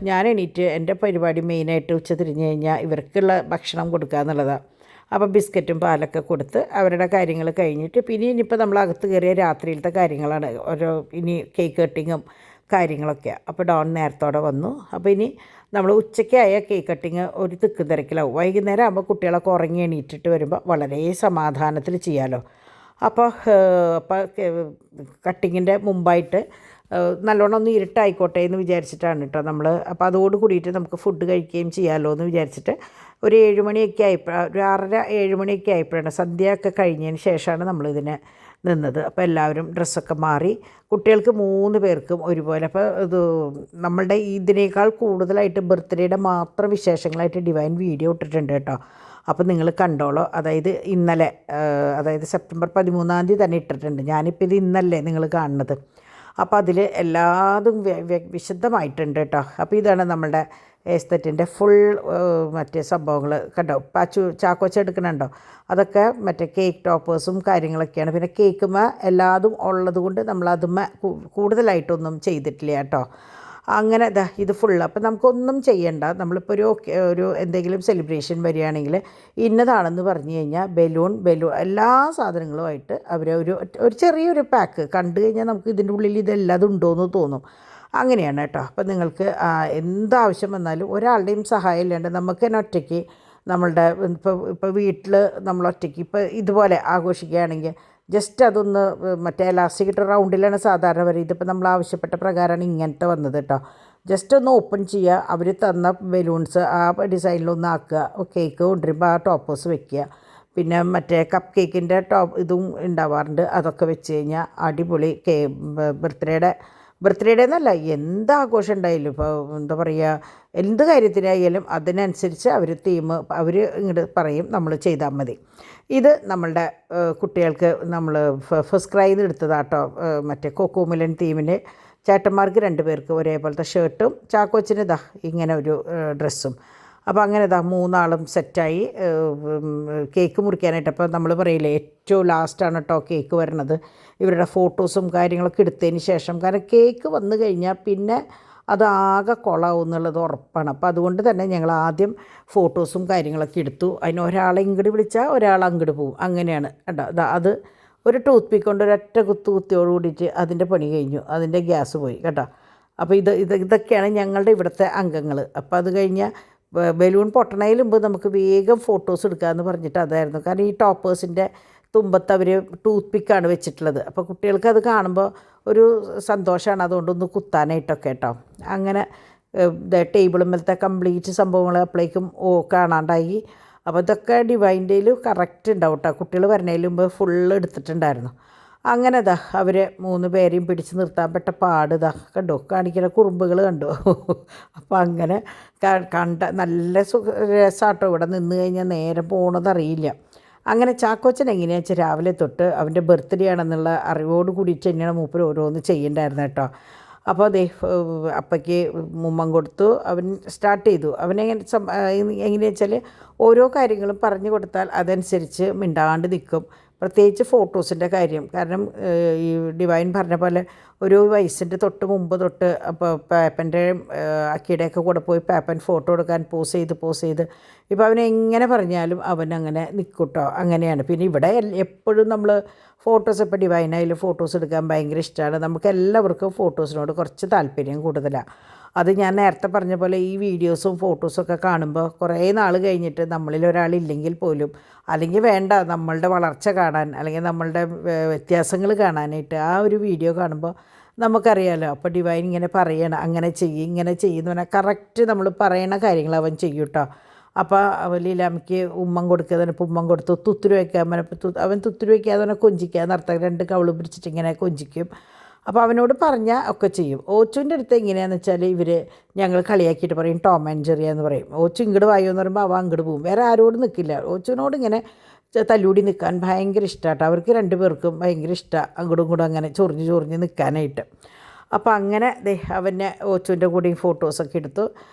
A: ഞാൻ എണീറ്റ് എൻ്റെ പരിപാടി മെയിനായിട്ട് ഉച്ച തിരിഞ്ഞ് കഴിഞ്ഞാൽ ഇവർക്കുള്ള ഭക്ഷണം കൊടുക്കുക എന്നുള്ളതാണ്. അപ്പോൾ ബിസ്ക്കറ്റും പാലൊക്കെ കൊടുത്ത് അവരുടെ കാര്യങ്ങൾ കഴിഞ്ഞിട്ട് പിന്നെ ഇനിയിപ്പോൾ നമ്മൾ അകത്ത് കയറിയ രാത്രിയിലത്തെ കാര്യങ്ങളാണ്. ഇനി കേക്ക് കട്ടിങ്ങും കാര്യങ്ങളൊക്കെയാണ്. അപ്പോൾ ഡോൺ നേരത്തോടെ വന്നു. അപ്പോൾ ഇനി നമ്മൾ ഉച്ചയ്ക്കായ കേക്ക് കട്ടിങ് ഒരു തിക്ക് തിരക്കിലാവും. വൈകുന്നേരം ആകുമ്പോൾ കുട്ടികളൊക്കെ ഉറങ്ങി എണീറ്റിട്ട് വരുമ്പോൾ വളരെ സമാധാനത്തിൽ ചെയ്യാമല്ലോ. അപ്പോൾ കട്ടിങ്ങിൻ്റെ മുമ്പായിട്ട് നല്ലോണം ഒന്ന് ഇരുട്ടായിക്കോട്ടെ എന്ന് വിചാരിച്ചിട്ടാണ് കേട്ടോ നമ്മൾ. അപ്പോൾ അതോട് കൂടിയിട്ട് നമുക്ക് ഫുഡ് കഴിക്കുകയും ചെയ്യാമല്ലോ എന്ന് വിചാരിച്ചിട്ട് ഒരു 7 മണിയൊക്കെ ഒരു 6:30 7 മണിയൊക്കെ ആയപ്പോഴാണ്, സന്ധ്യയൊക്കെ കഴിഞ്ഞതിന് ശേഷമാണ് നമ്മളിതിനെ നിന്നത്. അപ്പോൾ എല്ലാവരും ഡ്രസ്സൊക്കെ മാറി. കുട്ടികൾക്ക് 3 പേർക്കും ഒരുപോലെ. അപ്പോൾ ഇത് നമ്മളുടെ ഇതിനേക്കാൾ കൂടുതലായിട്ട് ബർത്ത്ഡേയുടെ മാത്രം വിശേഷങ്ങളായിട്ട് ഡിവൈൻ വീഡിയോ ഇട്ടിട്ടുണ്ട് കേട്ടോ. അപ്പോൾ നിങ്ങൾ കണ്ടോളൂ. അതായത് ഇന്നലെ അതായത് സെപ്റ്റംബർ 13 തന്നെ ഇട്ടിട്ടുണ്ട്. ഞാനിപ്പോൾ ഇത് ഇന്നല്ലേ നിങ്ങൾ കാണുന്നത്. അപ്പോൾ അതിൽ എല്ലാതും വിശദമായിട്ടുണ്ട് കേട്ടോ. അപ്പോൾ ഇതാണ് നമ്മളുടെ എസ്തറ്റിൻ്റെ ഫുൾ മറ്റേ സംഭവങ്ങൾ കണ്ടോ. ചാക്കോച്ച എടുക്കണുണ്ടോ, അതൊക്കെ മറ്റേ കേക്ക് ടോപ്പേഴ്സും കാര്യങ്ങളൊക്കെയാണ്. പിന്നെ കേക്കുമ്മ എല്ലാതും ഉള്ളത് കൊണ്ട് നമ്മളതുമ്മ കൂടുതലായിട്ടൊന്നും ചെയ്തിട്ടില്ല കേട്ടോ. അങ്ങനെ ഇത് ഫുള്ള്. അപ്പം നമുക്കൊന്നും ചെയ്യണ്ട. നമ്മളിപ്പോൾ ഒരു എന്തെങ്കിലും സെലിബ്രേഷൻ വരികയാണെങ്കിൽ ഇന്നതാണെന്ന് പറഞ്ഞു കഴിഞ്ഞാൽ ബലൂൺ എല്ലാ സാധനങ്ങളുമായിട്ട് അവർ ഒരു ചെറിയൊരു പാക്ക് കണ്ടു കഴിഞ്ഞാൽ നമുക്ക് ഇതിൻ്റെ ഉള്ളിൽ ഇതെല്ലാം ഉണ്ടോയെന്ന് തോന്നും. അങ്ങനെയാണ് കേട്ടോ. അപ്പം നിങ്ങൾക്ക് എന്താവശ്യം വന്നാലും ഒരാളുടെയും സഹായം ഇല്ലാണ്ട് നമുക്ക് തന്നെ ഒറ്റയ്ക്ക് നമ്മളുടെ ഇപ്പോൾ വീട്ടിൽ നമ്മൾ ഒറ്റയ്ക്ക് ഇപ്പോൾ ഇതുപോലെ ആഘോഷിക്കുകയാണെങ്കിൽ ജസ്റ്റ് അതൊന്ന് മറ്റേ എലാസ്റ്റിക് ഇട്ട റൗണ്ടിലാണ് സാധാരണ വരെ. ഇതിപ്പോൾ നമ്മൾ ആവശ്യപ്പെട്ട പ്രകാരമാണ് ഇങ്ങനത്തെ വന്നത് കേട്ടോ. ജസ്റ്റ് ഒന്ന് ഓപ്പൺ ചെയ്യുക, അവർ തന്ന ബലൂൺസ് ആ ഡിസൈനിലൊന്ന് ആക്കുക, കേക്ക് കൊണ്ടുവരുമ്പോൾ ആ ടോപ്പേഴ്സ് വെക്കുക. പിന്നെ മറ്റേ കപ്പ് കേക്കിൻ്റെ ഇതും ഉണ്ടാവാറുണ്ട്, അതൊക്കെ വെച്ച് കഴിഞ്ഞാൽ അടിപൊളി ബർത്ത്ഡേയുടെ എന്നല്ല എന്താഘോഷം ഉണ്ടായാലും ഇപ്പോൾ എന്താ പറയുക, എന്ത് കാര്യത്തിനായാലും അതിനനുസരിച്ച് അവർ ഇങ്ങോട്ട് പറയും, നമ്മൾ ചെയ്താൽ മതി. ഇത് നമ്മളുടെ കുട്ടികൾക്ക് നമ്മൾ ഫസ്റ്റ് ക്രൈന്ന് എടുത്തതാട്ടോ. മറ്റേ കോക്കോമിലൻ തീമിന് ചേട്ടന്മാർക്ക് 2 പേർക്ക് ഒരേപോലത്തെ ഷർട്ടും ചാക്കോച്ചിന് ഇങ്ങനെ ഒരു ഡ്രസ്സും. അപ്പോൾ അങ്ങനെ 3 സെറ്റായി കേക്ക് മുറിക്കാനായിട്ട്. അപ്പോൾ നമ്മൾ പറയില്ലേ ഏറ്റവും ലാസ്റ്റാണ് കേട്ടോ കേക്ക് വരണത്. ഇവരുടെ ഫോട്ടോസും കാര്യങ്ങളൊക്കെ എടുത്തതിന് ശേഷം, കാരണം കേക്ക് വന്നു കഴിഞ്ഞാൽ പിന്നെ അതാകെ കൊളാവും എന്നുള്ളത് ഉറപ്പാണ്. അപ്പോൾ അതുകൊണ്ട് തന്നെ ഞങ്ങൾ ആദ്യം ഫോട്ടോസും കാര്യങ്ങളൊക്കെ എടുത്തു. അതിന് ഒരാളെ ഇങ്ങോട്ട് വിളിച്ചാൽ ഒരാൾ അങ്ങോട്ട് പോകും, അങ്ങനെയാണ് കേട്ടോ. അത് ഒരു ടൂത്ത് പിക്ക് കൊണ്ട് ഒരൊറ്റ കുത്തിയോട് കൂടിയിട്ട് അതിൻ്റെ പണി കഴിഞ്ഞു, അതിൻ്റെ ഗ്യാസ് പോയി കേട്ടോ. അപ്പോൾ ഇതൊക്കെയാണ് ഞങ്ങളുടെ ഇവിടുത്തെ അംഗങ്ങൾ. അപ്പോൾ അത് കഴിഞ്ഞാൽ ബലൂൺ പൊട്ടണതിന് മുമ്പ് നമുക്ക് വേഗം ഫോട്ടോസ് എടുക്കാമെന്ന് പറഞ്ഞിട്ട് അതായിരുന്നു. കാരണം ഈ ടോപ്പേഴ്സിൻ്റെ തുമ്പത്ത് അവർ ടൂത്ത് പിക്കാണ് വെച്ചിട്ടുള്ളത്. അപ്പോൾ കുട്ടികൾക്ക് അത് കാണുമ്പോൾ ഒരു സന്തോഷമാണ്, അതുകൊണ്ടൊന്ന് കുത്താനായിട്ടൊക്കെ കേട്ടോ. അങ്ങനെ ടേബിളുമ്മലത്തെ കംപ്ലീറ്റ് സംഭവങ്ങൾ അപ്പോഴേക്കും കാണാണ്ടായി. അപ്പോൾ ഇതൊക്കെ ഡിവൈൻ്റെയിൽ കറക്റ്റ് ഉണ്ടാവും കേട്ടോ. കുട്ടികൾ വരുന്നതിന് മുമ്പ് ഫുള്ള് എടുത്തിട്ടുണ്ടായിരുന്നു. അങ്ങനെ അവർ 3 പേരെയും പിടിച്ച് നിർത്താൻ പെട്ട പാട് കണ്ടോ, കാണിക്കുന്ന കുറുമ്പുകൾ കണ്ടോ. അപ്പോൾ അങ്ങനെ കണ്ട നല്ല രസമാട്ടോ. ഇവിടെ നിന്ന് കഴിഞ്ഞാൽ നേരെ പോകണതറിയില്ല. അങ്ങനെ ചാക്കോച്ചൻ എങ്ങനെയാണെന്ന് വെച്ചാൽ രാവിലെ തൊട്ട് അവൻ്റെ ബർത്ത്ഡേ ആണെന്നുള്ള അറിവോട് കൂടിയിട്ട് തന്നെയാണ് മൂപ്പർ ഓരോന്ന് ചെയ്യണ്ടായിരുന്നു കേട്ടോ. അപ്പോൾ അപ്പയ്ക്ക് മുമ്മം കൊടുത്തു, അവൻ സ്റ്റാർട്ട് ചെയ്തു. എങ്ങനെയാണെന്ന് വെച്ചാൽ ഓരോ കാര്യങ്ങളും പറഞ്ഞു കൊടുത്താൽ അതനുസരിച്ച് മിണ്ടാണ്ട് നിൽക്കും. പ്രത്യേകിച്ച് ഫോട്ടോസിൻ്റെ കാര്യം. കാരണം ഈ ഡിവൈൻ പറഞ്ഞ പോലെ ഒരു വയസ്സിൻ്റെ മുമ്പ് തൊട്ട് അപ്പോൾ പാപ്പൻ്റെ അക്കിയുടെയൊക്കെ കൂടെ പോയി പാപ്പൻ ഫോട്ടോ എടുക്കാൻ പോസ് ചെയ്ത് ഇപ്പോൾ അവനെങ്ങനെ പറഞ്ഞാലും അവനങ്ങനെ നിൽക്കൂട്ടോ. അങ്ങനെയാണ്. പിന്നെ ഇവിടെ എപ്പോഴും നമ്മൾ ഫോട്ടോസ്, ഇപ്പോൾ ഡിവൈനായാലും ഫോട്ടോസ് എടുക്കാൻ ഭയങ്കര ഇഷ്ടമാണ്. നമുക്ക് എല്ലാവർക്കും ഫോട്ടോസിനോട് കുറച്ച് താല്പര്യം കൂടുതലാണ്. അത് ഞാൻ നേരത്തെ പറഞ്ഞ പോലെ ഈ വീഡിയോസും ഫോട്ടോസൊക്കെ കാണുമ്പോൾ കുറേ നാൾ കഴിഞ്ഞിട്ട് നമ്മളിൽ ഒരാളില്ലെങ്കിൽ പോലും, അല്ലെങ്കിൽ വേണ്ട നമ്മളുടെ വളർച്ച കാണാൻ, അല്ലെങ്കിൽ നമ്മളുടെ വ്യത്യാസങ്ങൾ കാണാനായിട്ട് ആ ഒരു വീഡിയോ കാണുമ്പോൾ നമുക്കറിയാമല്ലോ. അപ്പോൾ ഡിവൈൻ ഇങ്ങനെ പറയണം, അങ്ങനെ ചെയ്യും ഇങ്ങനെ ചെയ്യുന്ന പറഞ്ഞാൽ കറക്റ്റ് നമ്മൾ പറയണ കാര്യങ്ങൾ അവൻ ചെയ്യും കേട്ടോ. അപ്പോൾ ലീലാമ്മയ്ക്ക് ഉമ്മം കൊടുക്കുക, ഇപ്പോൾ ഉമ്മം കൊടുത്തു. തുത്തുരു വയ്ക്കാൻ പറഞ്ഞപ്പോൾ അവൻ തുത്തുരു വയ്ക്കാതെ തന്നെ കൊഞ്ചിക്കുക നടത്താൻ 2 കവള് പിടിച്ചിട്ട് ഇങ്ങനെ കൊഞ്ചിക്കും. അപ്പോൾ അവനോട് പറഞ്ഞാൽ ഒക്കെ ചെയ്യും. ഓച്ചുവിൻ്റെ അടുത്ത് എങ്ങനെയാണെന്ന് വെച്ചാൽ ഞങ്ങൾ കളിയാക്കിയിട്ട് പറയും ടോം ആൻഡ് ജെറി എന്ന് പറയും. ഓച്ചു ഇങ്ങോട്ട് വായോ എന്ന് പറയുമ്പോൾ അവ അങ്ങോട്ട് പോകും, വേറെ ആരോടും നിൽക്കില്ല. ഓച്ചുവിനോട് ഇങ്ങനെ തല്ലൂടി നിൽക്കാൻ ഭയങ്കര ഇഷ്ടമാട്ടോ. അവർക്ക് 2 പേർക്കും ഭയങ്കര ഇഷ്ടമാണ് അങ്ങോട്ടും ഇങ്ങോട്ടും അങ്ങനെ ചൊറിഞ്ഞ് നിൽക്കാനായിട്ട്. അപ്പോൾ അങ്ങനെ അവനെ ഓച്ചുവിൻ്റെ കൂടെയും ഫോട്ടോസൊക്കെ എടുത്തു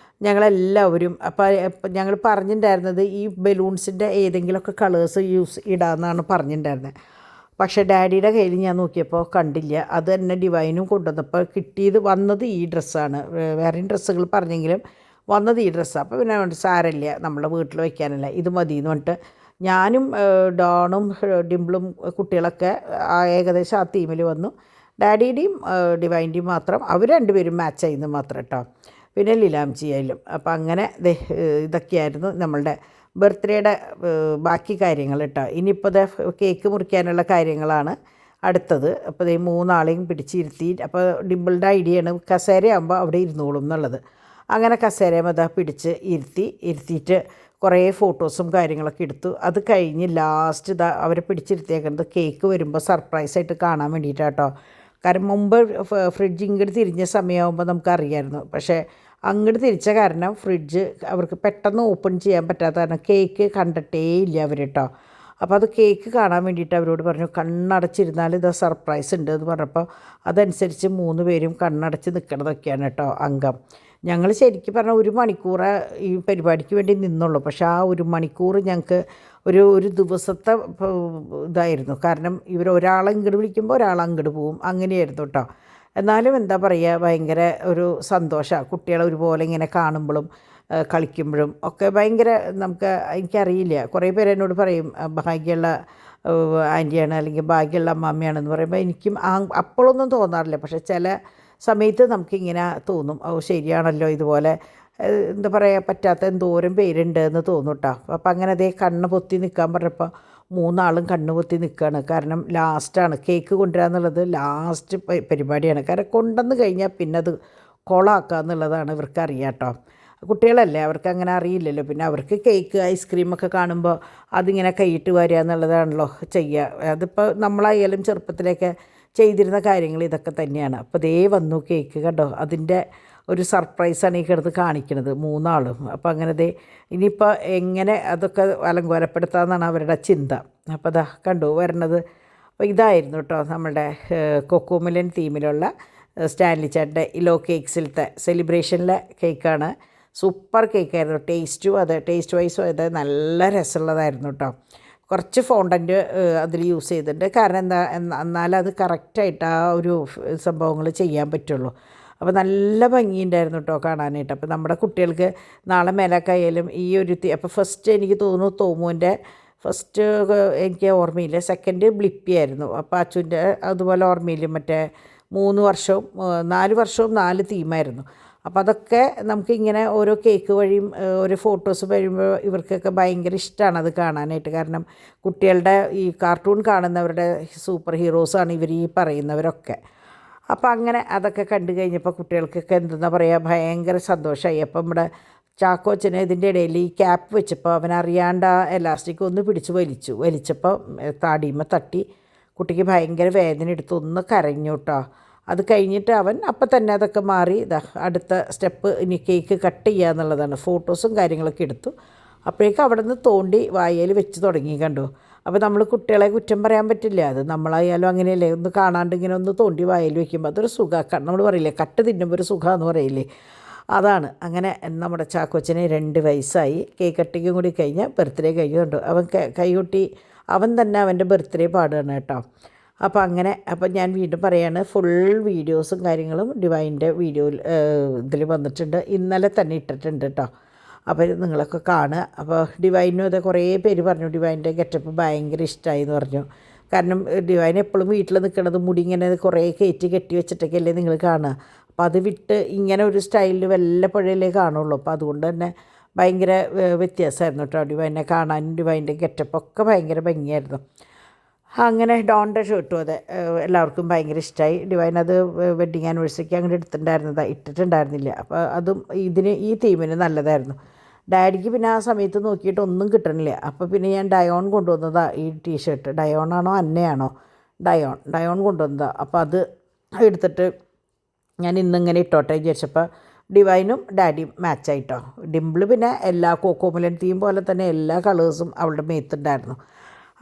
A: ഞങ്ങളെല്ലാവരും. അപ്പോൾ ഞങ്ങൾ പറഞ്ഞിട്ടുണ്ടായിരുന്നത് ഈ ബലൂൺസിൻ്റെ ഏതെങ്കിലുമൊക്കെ കളേഴ്സ് ഇടാമെന്നാണ് പറഞ്ഞിട്ടുണ്ടായിരുന്നത്. പക്ഷേ ഡാഡിയുടെ കയ്യിൽ ഞാൻ നോക്കിയപ്പോൾ കണ്ടില്ല. അത് തന്നെ ഡിവൈനും കൊണ്ടുവന്നപ്പോൾ വന്നത് ഈ ഡ്രസ്സാണ്. വേറെയും ഡ്രസ്സുകൾ പറഞ്ഞെങ്കിലും വന്നത് ഈ ഡ്രസ്സാണ്. അപ്പോൾ പിന്നെ സാരമില്ല, നമ്മളെ വീട്ടിൽ വയ്ക്കാനല്ല, ഇത് മതി എന്ന് പറഞ്ഞിട്ട് ഞാനും ഡോണും ഡിംപിളും കുട്ടികളൊക്കെ ഏകദേശം ആ തീമിൽ വന്നു. ഡാഡിയുടെയും ഡിവൈൻ്റെയും മാത്രം അവർ 2 പേരും മാച്ച് ചെയ്യുന്നത് മാത്രം കേട്ടോ. പിന്നെ ലീലാംജി ആയാലും. അപ്പം അങ്ങനെ ഇതൊക്കെയായിരുന്നു നമ്മളുടെ ബർത്ത്ഡേയുടെ ബാക്കി കാര്യങ്ങൾ കേട്ടോ. ഇനിയിപ്പോൾ കേക്ക് മുറിക്കാനുള്ള കാര്യങ്ങളാണ് അടുത്തത്. അപ്പോൾ 3 ആളെയും പിടിച്ചിരുത്തി. അപ്പോൾ ഡിംപിളുടെ ഐഡിയയാണ് കസേരയാകുമ്പോൾ അവിടെ ഇരുന്നോളും എന്നുള്ളത്. അങ്ങനെ കസേരയും പിടിച്ച് ഇരുത്തിയിട്ട് കുറേ ഫോട്ടോസും കാര്യങ്ങളൊക്കെ എടുത്തു. അത് കഴിഞ്ഞ് ലാസ്റ്റ് അവരെ പിടിച്ചിരുത്തിയേക്കുന്നത് കേക്ക് വരുമ്പോൾ സർപ്രൈസായിട്ട് കാണാൻ വേണ്ടിയിട്ടാട്ടോ. കാരണം മുമ്പ് ഫ്രിഡ്ജ് ഇങ്ങോട്ട് തിരിഞ്ഞ സമയമാകുമ്പോൾ നമുക്കറിയാമായിരുന്നു. പക്ഷേ അങ്ങോട്ട് തിരിച്ച കാരണം ഫ്രിഡ്ജ് അവർക്ക് പെട്ടെന്ന് ഓപ്പൺ ചെയ്യാൻ പറ്റാത്ത കാരണം കേക്ക് കണ്ടിട്ടേ ഇല്ല അവർ കേട്ടോ. അപ്പോൾ അത് കേക്ക് കാണാൻ വേണ്ടിയിട്ട് അവരോട് പറഞ്ഞു കണ്ണടച്ചിരുന്നാൽ ഇത് സർപ്രൈസ് ഉണ്ട് എന്ന് പറഞ്ഞപ്പോൾ അതനുസരിച്ച് 3 പേരും കണ്ണടച്ച് നിൽക്കണതൊക്കെയാണ് കേട്ടോ അംഗം. ഞങ്ങൾ ശരിക്കും പറഞ്ഞാൽ 1 മണിക്കൂറേ ഈ പരിപാടിക്ക് വേണ്ടി നിന്നുള്ളൂ. പക്ഷേ ആ 1 മണിക്കൂർ ഞങ്ങൾക്ക് ഒരു ദിവസത്തെ ഇതായിരുന്നു. കാരണം ഇവർ ഒരാളെ ഇങ്ങോട്ട് വിളിക്കുമ്പോൾ ഒരാൾ അങ്ങോട്ട് പോവും, അങ്ങനെയായിരുന്നു കേട്ടോ. എന്നാലും എന്താ പറയുക, ഭയങ്കര ഒരു സന്തോഷമാണ് കുട്ടികളെ ഒരുപോലെ ഇങ്ങനെ കാണുമ്പോഴും കളിക്കുമ്പോഴും ഒക്കെ. ഭയങ്കര എനിക്കറിയില്ല, കുറേ പേര് എന്നോട് പറയും ഭാഗ്യമുള്ള ആൻറ്റിയാണ് അല്ലെങ്കിൽ ഭാഗ്യമുള്ള അമ്മാമ്മയാണെന്ന് പറയുമ്പോൾ എനിക്കും അപ്പോഴൊന്നും തോന്നാറില്ല. പക്ഷേ ചില സമയത്ത് നമുക്കിങ്ങനെ തോന്നും, ഓ ശരിയാണല്ലോ, ഇതുപോലെ എന്താ പറയുക പറ്റാത്ത എന്തോരം പേരുണ്ട് എന്ന് തോന്നും കേട്ടോ. അപ്പം അങ്ങനെ അതേ കണ്ണ് പൊത്തി നിൽക്കാൻ പറഞ്ഞപ്പോൾ 3 ആളും കണ്ണ് പൊത്തി നിൽക്കുകയാണ്. കാരണം ലാസ്റ്റാണ് കേക്ക് കൊണ്ടുവരിക എന്നുള്ളത്, ലാസ്റ്റ് പരിപാടിയാണ്. കാരണം കൊണ്ടുവന്ന് കഴിഞ്ഞാൽ പിന്നെ അത് കൊളാക്കുക എന്നുള്ളതാണ് ഇവർക്ക് അറിയാം കേട്ടോ. കുട്ടികളല്ലേ, അവർക്ക് അങ്ങനെ അറിയില്ലല്ലോ. പിന്നെ അവർക്ക് കേക്ക് ഐസ്ക്രീമൊക്കെ കാണുമ്പോൾ അതിങ്ങനെ കൈയിട്ട് വരിക എന്നുള്ളതാണല്ലോ ചെയ്യുക. അതിപ്പോൾ നമ്മളായാലും ചെറുപ്പത്തിലൊക്കെ ചെയ്തിരുന്ന കാര്യങ്ങൾ ഇതൊക്കെ തന്നെയാണ്. അപ്പോൾ ദേ വന്നു കേക്ക് കണ്ടോ, അതിൻ്റെ ഒരു സർപ്രൈസാണ് ഈ കിടന്ന് കാണിക്കുന്നത് 3 ആളും. അപ്പോൾ അങ്ങനെ ദേ ഇനിയിപ്പോൾ എങ്ങനെ അതൊക്കെ അലങ്കോലപ്പെടുത്താമെന്നാണ് അവരുടെ ചിന്ത. അപ്പോൾ അതാ കണ്ടു വരണത്. അപ്പോൾ ഇതായിരുന്നു കേട്ടോ നമ്മളുടെ കൊക്കോമിലൻ തീമിലുള്ള സ്റ്റാൻലി ചേട്ടൻ്റെ ഇലോ കേക്ക്സിലത്തെ സെലിബ്രേഷനിലെ കേക്കാണ്. സൂപ്പർ കേക്കായിരുന്നു. ടേസ്റ്റ് വൈസും അത് നല്ല രസമുള്ളതായിരുന്നു കേട്ടോ. കുറച്ച് ഫോണ്ടൻറ്റ് അതിൽ യൂസ് ചെയ്തിട്ടുണ്ട്. കാരണം എന്നാലും അത് കറക്റ്റായിട്ട് ആ ഒരു സംഭവങ്ങൾ ചെയ്യാൻ പറ്റുള്ളൂ. അപ്പോൾ നല്ല ഭംഗിയുണ്ടായിരുന്നു കേട്ടോ കാണാനായിട്ട്. അപ്പോൾ നമ്മുടെ കുട്ടികൾക്ക് നാളെ മേലക്കായാലും ഈ ഒരു അപ്പോൾ ഫസ്റ്റ് എനിക്ക് തോന്നുന്നു തോമുവിൻ്റെ ഫസ്റ്റ് എനിക്ക് ഓർമ്മയില്ല, സെക്കൻഡ് ബ്ലിപ്പിയായിരുന്നു. അപ്പോൾ അച്ചുവിൻ്റെ അതുപോലെ ഓർമ്മയില്ല, മറ്റേ 3 വർഷവും 4 വർഷവും 4 തീമായിരുന്നു. അപ്പോൾ അതൊക്കെ നമുക്കിങ്ങനെ ഓരോ കേക്ക് വഴിയും ഓരോ ഫോട്ടോസ് വരുമ്പോൾ ഇവർക്കൊക്കെ ഭയങ്കര ഇഷ്ടമാണ് അത് കാണാനായിട്ട്. കാരണം കുട്ടികളുടെ ഈ കാർട്ടൂൺ കാണുന്നവരുടെ സൂപ്പർ ഹീറോസാണ് ഇവർ ഈ പറയുന്നവരൊക്കെ. അപ്പോൾ അങ്ങനെ അതൊക്കെ കണ്ടു കഴിഞ്ഞപ്പോൾ കുട്ടികൾക്കൊക്കെ എന്തെന്നാ പറയുക, ഭയങ്കര സന്തോഷമായി. അപ്പം നമ്മുടെ ചാക്കോച്ചന് ഇതിൻ്റെ ഇടയിൽ ഈ ക്യാപ്പ് വെച്ചപ്പോൾ അവനറിയാണ്ട് ആ എലാസ്റ്റിക് ഒന്ന് പിടിച്ച് വലിച്ചപ്പോൾ താടിയുമ്മ തട്ടി കുട്ടിക്ക് ഭയങ്കര വേദന എടുത്ത് ഒന്ന് കരഞ്ഞു കേട്ടോ. അത് കഴിഞ്ഞിട്ട് അവൻ അപ്പം തന്നെ അതൊക്കെ മാറി അടുത്ത സ്റ്റെപ്പ് ഇനി കേക്ക് കട്ട് ചെയ്യുക എന്നുള്ളതാണ്. ഫോട്ടോസും കാര്യങ്ങളൊക്കെ എടുത്തു. അപ്പോഴേക്കും അവിടെ നിന്ന് തോണ്ടി വായയിൽ വെച്ച് തുടങ്ങി കണ്ടു. അപ്പോൾ നമ്മൾ കുട്ടികളെ കുറ്റം പറയാൻ പറ്റില്ല, അത് നമ്മളായാലും അങ്ങനെയല്ലേ, ഒന്ന് കാണാണ്ട് ഇങ്ങനെ ഒന്ന് തോണ്ടി വായയിൽ വെക്കുമ്പോൾ അതൊരു സുഖമാണ്. നമ്മൾ പറയില്ലേ കട്ട് തിന്നുമ്പോൾ ഒരു സുഖമാണെന്ന് പറയില്ലേ, അതാണ്. അങ്ങനെ നമ്മുടെ ചാക്കോച്ചന് 2 വയസ്സായി. കേക്ക് കട്ടിങ്ങും കൂടി കഴിഞ്ഞ് ബർത്ത്ഡേ കഴിഞ്ഞുകൊണ്ട് അവൻ കൈകൊട്ടി അവൻ തന്നെ അവൻ്റെ ബർത്ത്ഡേ പാടുകയാണ് കേട്ടോ. അപ്പോൾ അങ്ങനെ അപ്പോൾ ഞാൻ വീണ്ടും പറയാണ്, ഫുൾ വീഡിയോസും കാര്യങ്ങളും ഡിവൈൻ്റെ ഇതിൽ വന്നിട്ടുണ്ട്. ഇന്നലെ തന്നെ ഇട്ടിട്ടുണ്ട് കേട്ടോ. അപ്പോൾ നിങ്ങളൊക്കെ കാണുക. അപ്പോൾ ഡിവൈനും അത് കുറേ പേര് പറഞ്ഞു ഡിവൈൻ്റെ ഗെറ്റപ്പ് ഭയങ്കര ഇഷ്ടമായി എന്ന് പറഞ്ഞു. കാരണം ഡിവൈൻ എപ്പോഴും വീട്ടിൽ നിൽക്കുന്നത് മുടി ഇങ്ങനെ കുറേ കെട്ടി വെച്ചിട്ടൊക്കെയല്ലേ നിങ്ങൾ കാണുക. അപ്പോൾ അത് വിട്ട് ഇങ്ങനെ ഒരു സ്റ്റൈലിൽ വല്ലപ്പോഴല്ലേ കാണുള്ളൂ. അപ്പോൾ അതുകൊണ്ട് തന്നെ ഭയങ്കര വ്യത്യാസമായിരുന്നു കേട്ടോ ഡിവൈനെ കാണാനും. ഡിവൈൻ്റെ ഗെറ്റപ്പൊക്കെ ഭയങ്കര ഭംഗിയായിരുന്നു. അങ്ങനെ ഡോണിൻ്റെ ഷർട്ടും അതെ എല്ലാവർക്കും ഭയങ്കര ഇഷ്ടമായി. ഡിവൈൻ അത് വെഡ്ഡിങ് ആനിവേഴ്സറിക്ക് അങ്ങനെ ഇട്ടിട്ടുണ്ടായിരുന്നില്ല. അപ്പോൾ അതും ഈ തീമിന് നല്ലതായിരുന്നു. ഡാഡിക്ക് പിന്നെ ആ സമയത്ത് നോക്കിയിട്ട് ഒന്നും കിട്ടണില്ല. അപ്പോൾ പിന്നെ ഞാൻ ഡയോൺ കൊണ്ടുവന്നതാണ് ഈ ടീഷർട്ട്. ഡയോണാണോ അന്നയാണോ? ഡയോൺ കൊണ്ടുവന്നതാണ്. അപ്പോൾ അത് എടുത്തിട്ട് ഞാൻ ഇന്നിങ്ങനെ ഇട്ടോട്ടെ വിചാരിച്ചപ്പോൾ ഡിവൈനും ഡാഡിയും മാച്ചായിട്ടോ. ഡിംപിൾ പിന്നെ എല്ലാ കോക്കോമിലൻ തീം പോലെ തന്നെ എല്ലാ കളേഴ്സും അവളുടെ മേത്തുണ്ടായിരുന്നു.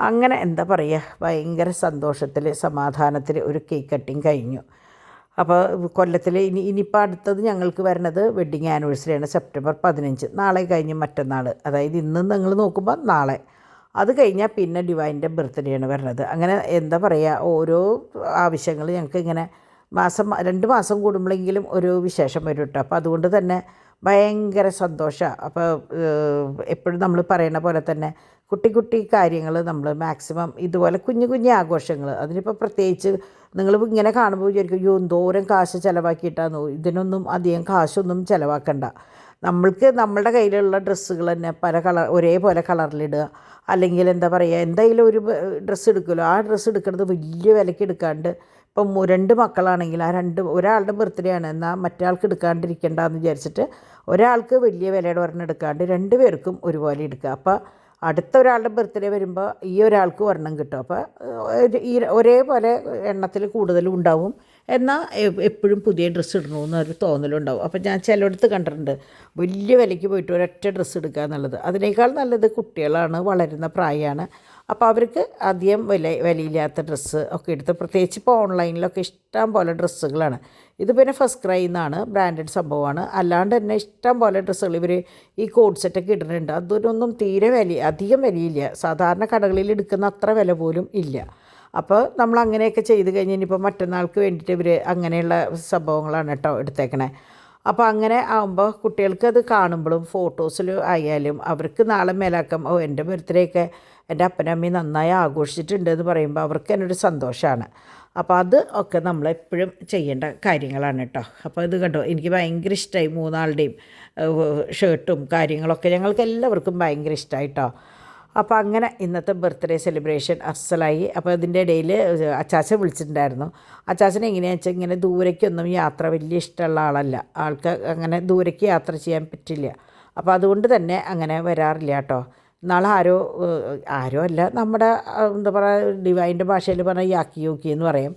A: അങ്ങനെ എന്താ പറയുക, ഭയങ്കര സന്തോഷത്തിൽ സമാധാനത്തിൽ ഒരു കേക്ക് കട്ടിങ് കഴിഞ്ഞു. അപ്പോൾ കൊല്ലത്തിൽ ഇനിയിപ്പോൾ അടുത്തത് ഞങ്ങൾക്ക് വരുന്നത് വെഡ്ഡിങ് ആനിവേഴ്സറിയാണ്, സെപ്റ്റംബർ 15. നാളെ കഴിഞ്ഞ് മറ്റന്നാൾ, അതായത് ഇന്ന് നിങ്ങൾ നോക്കുമ്പോൾ നാളെ, അത് കഴിഞ്ഞാൽ പിന്നെ ഡിവൈൻ്റെ ബർത്ത്ഡേയാണ് വരുന്നത്. അങ്ങനെ എന്താ പറയുക, ഓരോ ആവശ്യങ്ങൾ ഞങ്ങൾക്ക് ഇങ്ങനെ 2 മാസം കൂടുമ്പോഴെങ്കിലും ഒരു വിശേഷം വരും കേട്ടോ. അപ്പോൾ അതുകൊണ്ട് തന്നെ ഭയങ്കര സന്തോഷമാണ്. അപ്പോൾ എപ്പോഴും നമ്മൾ പറയുന്ന പോലെ തന്നെ കുട്ടി കാര്യങ്ങൾ നമ്മൾ മാക്സിമം ഇതുപോലെ കുഞ്ഞു ആഘോഷങ്ങൾ, അതിനിപ്പോൾ പ്രത്യേകിച്ച് നിങ്ങൾ ഇങ്ങനെ കാണുമ്പോൾ വിചാരിക്കും അയ്യോ എന്തോരം കാശ് ചിലവാക്കിയിട്ടാന്ന്. ഇതിനൊന്നും അധികം കാശൊന്നും ചിലവാക്കണ്ട. നമ്മൾക്ക് നമ്മളുടെ കയ്യിലുള്ള ഡ്രസ്സുകൾ തന്നെ ഒരേപോലെ കളറിലിടുക, അല്ലെങ്കിൽ എന്താ പറയുക, എന്തായാലും ഒരു ഡ്രസ്സ് എടുക്കുമല്ലോ, ആ ഡ്രസ്സ് എടുക്കുന്നത് വലിയ വിലയ്ക്ക് എടുക്കാണ്ട്. ഇപ്പം 2 മക്കളാണെങ്കിൽ ഒരാളുടെ ബർത്ത്ഡേ ആണ്, എന്നാൽ മറ്റേ ആൾക്ക് എടുക്കാണ്ടിരിക്കേണ്ടെന്ന് വിചാരിച്ചിട്ട് ഒരാൾക്ക് വലിയ വിലയുടെ ഒരെണ്ണം എടുക്കാണ്ട് 2 പേർക്കും ഒരുപോലെ എടുക്കുക. അപ്പോൾ അടുത്ത ഒരാളുടെ ബർത്ത്ഡേ വരുമ്പോൾ ഈ ഒരാൾക്ക് ഒരെണ്ണം കിട്ടും. അപ്പോൾ ഈ ഒരേപോലെ എണ്ണത്തിൽ കൂടുതലും ഉണ്ടാവും, എന്നാൽ എപ്പോഴും പുതിയ ഡ്രസ്സ് ഇടണമെന്നൊരു തോന്നലുണ്ടാവും. അപ്പോൾ ഞാൻ ചിലയിടത്ത് കണ്ടിട്ടുണ്ട് വലിയ വിലയ്ക്ക് പോയിട്ട് ഒരൊറ്റ ഡ്രസ്സ് എടുക്കുക എന്നുള്ളത്. അതിനേക്കാൾ നല്ലത് കുട്ടികളാണ്, വളരുന്ന പ്രായമാണ്. അപ്പോൾ അവർക്ക് അധികം വിലയില്ലാത്ത ഡ്രസ്സ് ഒക്കെ എടുത്ത്, പ്രത്യേകിച്ച് ഇപ്പോൾ ഓൺലൈനിലൊക്കെ ഇഷ്ടം പോലെ ഡ്രസ്സുകളാണ്. ഇത് പിന്നെ ഫസ്റ്റ് ക്രൈ എന്നാണ്, ബ്രാൻഡഡ് സംഭവമാണ്. അല്ലാണ്ട് തന്നെ ഇഷ്ടം പോലെ ഡ്രസ്സുകൾ ഇവർ ഈ കോഡ് സെറ്റൊക്കെ ഇടുന്നുണ്ട്. അതിനൊന്നും തീരെ അധികം വിലയില്ല. സാധാരണ കടകളിൽ എടുക്കുന്ന അത്ര വില പോലും ഇല്ല. അപ്പോൾ നമ്മൾ അങ്ങനെയൊക്കെ ചെയ്ത് കഴിഞ്ഞ് ഇനിയിപ്പോൾ മറ്റന്നാൾക്ക് വേണ്ടിയിട്ട് ഇവർ അങ്ങനെയുള്ള സംഭവങ്ങളാണ് കേട്ടോ എടുത്തേക്കണേ. അപ്പോൾ അങ്ങനെ ആകുമ്പോൾ കുട്ടികൾക്ക് അത് കാണുമ്പോഴും ഫോട്ടോസിൽ ആയാലും അവർക്ക് നാളെ മേലാക്കം എൻ്റെ ബർത്ത്ഡേ എൻ്റെ അപ്പനമ്മയും നന്നായി ആഘോഷിച്ചിട്ടുണ്ട് എന്ന് പറയുമ്പോൾ അവർക്ക് തന്നെ ഒരു സന്തോഷമാണ്. അപ്പോൾ അത് ഒക്കെ നമ്മളെപ്പോഴും ചെയ്യേണ്ട കാര്യങ്ങളാണ് കേട്ടോ. അപ്പോൾ ഇത് കണ്ടോ, എനിക്ക് ഭയങ്കര ഇഷ്ടമായി. മൂന്നാളുടെയും ഷർട്ടും കാര്യങ്ങളൊക്കെ ഞങ്ങൾക്ക് എല്ലാവർക്കും ഭയങ്കര ഇഷ്ടമായി കേട്ടോ. അപ്പോൾ അങ്ങനെ ഇന്നത്തെ ബർത്ത്ഡേ സെലിബ്രേഷൻ അസലായി. അപ്പോൾ അതിൻ്റെ ഇടയിൽ അച്ചാച്ചൻ വിളിച്ചിട്ടുണ്ടായിരുന്നു. അച്ചാച്ചൻ എങ്ങനെയാണെന്ന് വെച്ചാൽ ഇങ്ങനെ ദൂരേക്കൊന്നും യാത്ര വലിയ ഇഷ്ടമുള്ള ആളല്ല. ആൾക്ക് അങ്ങനെ ദൂരേക്ക് യാത്ര ചെയ്യാൻ പറ്റില്ല. അപ്പോൾ അതുകൊണ്ട് തന്നെ അങ്ങനെ വരാറില്ല കേട്ടോ. നാളെ ആരോ അല്ല, നമ്മുടെ എന്താ പറയുക, ഡിവൈൻ്റെ ഭാഷയിൽ പറഞ്ഞാൽ യാക്കി യോക്കി എന്ന് പറയും.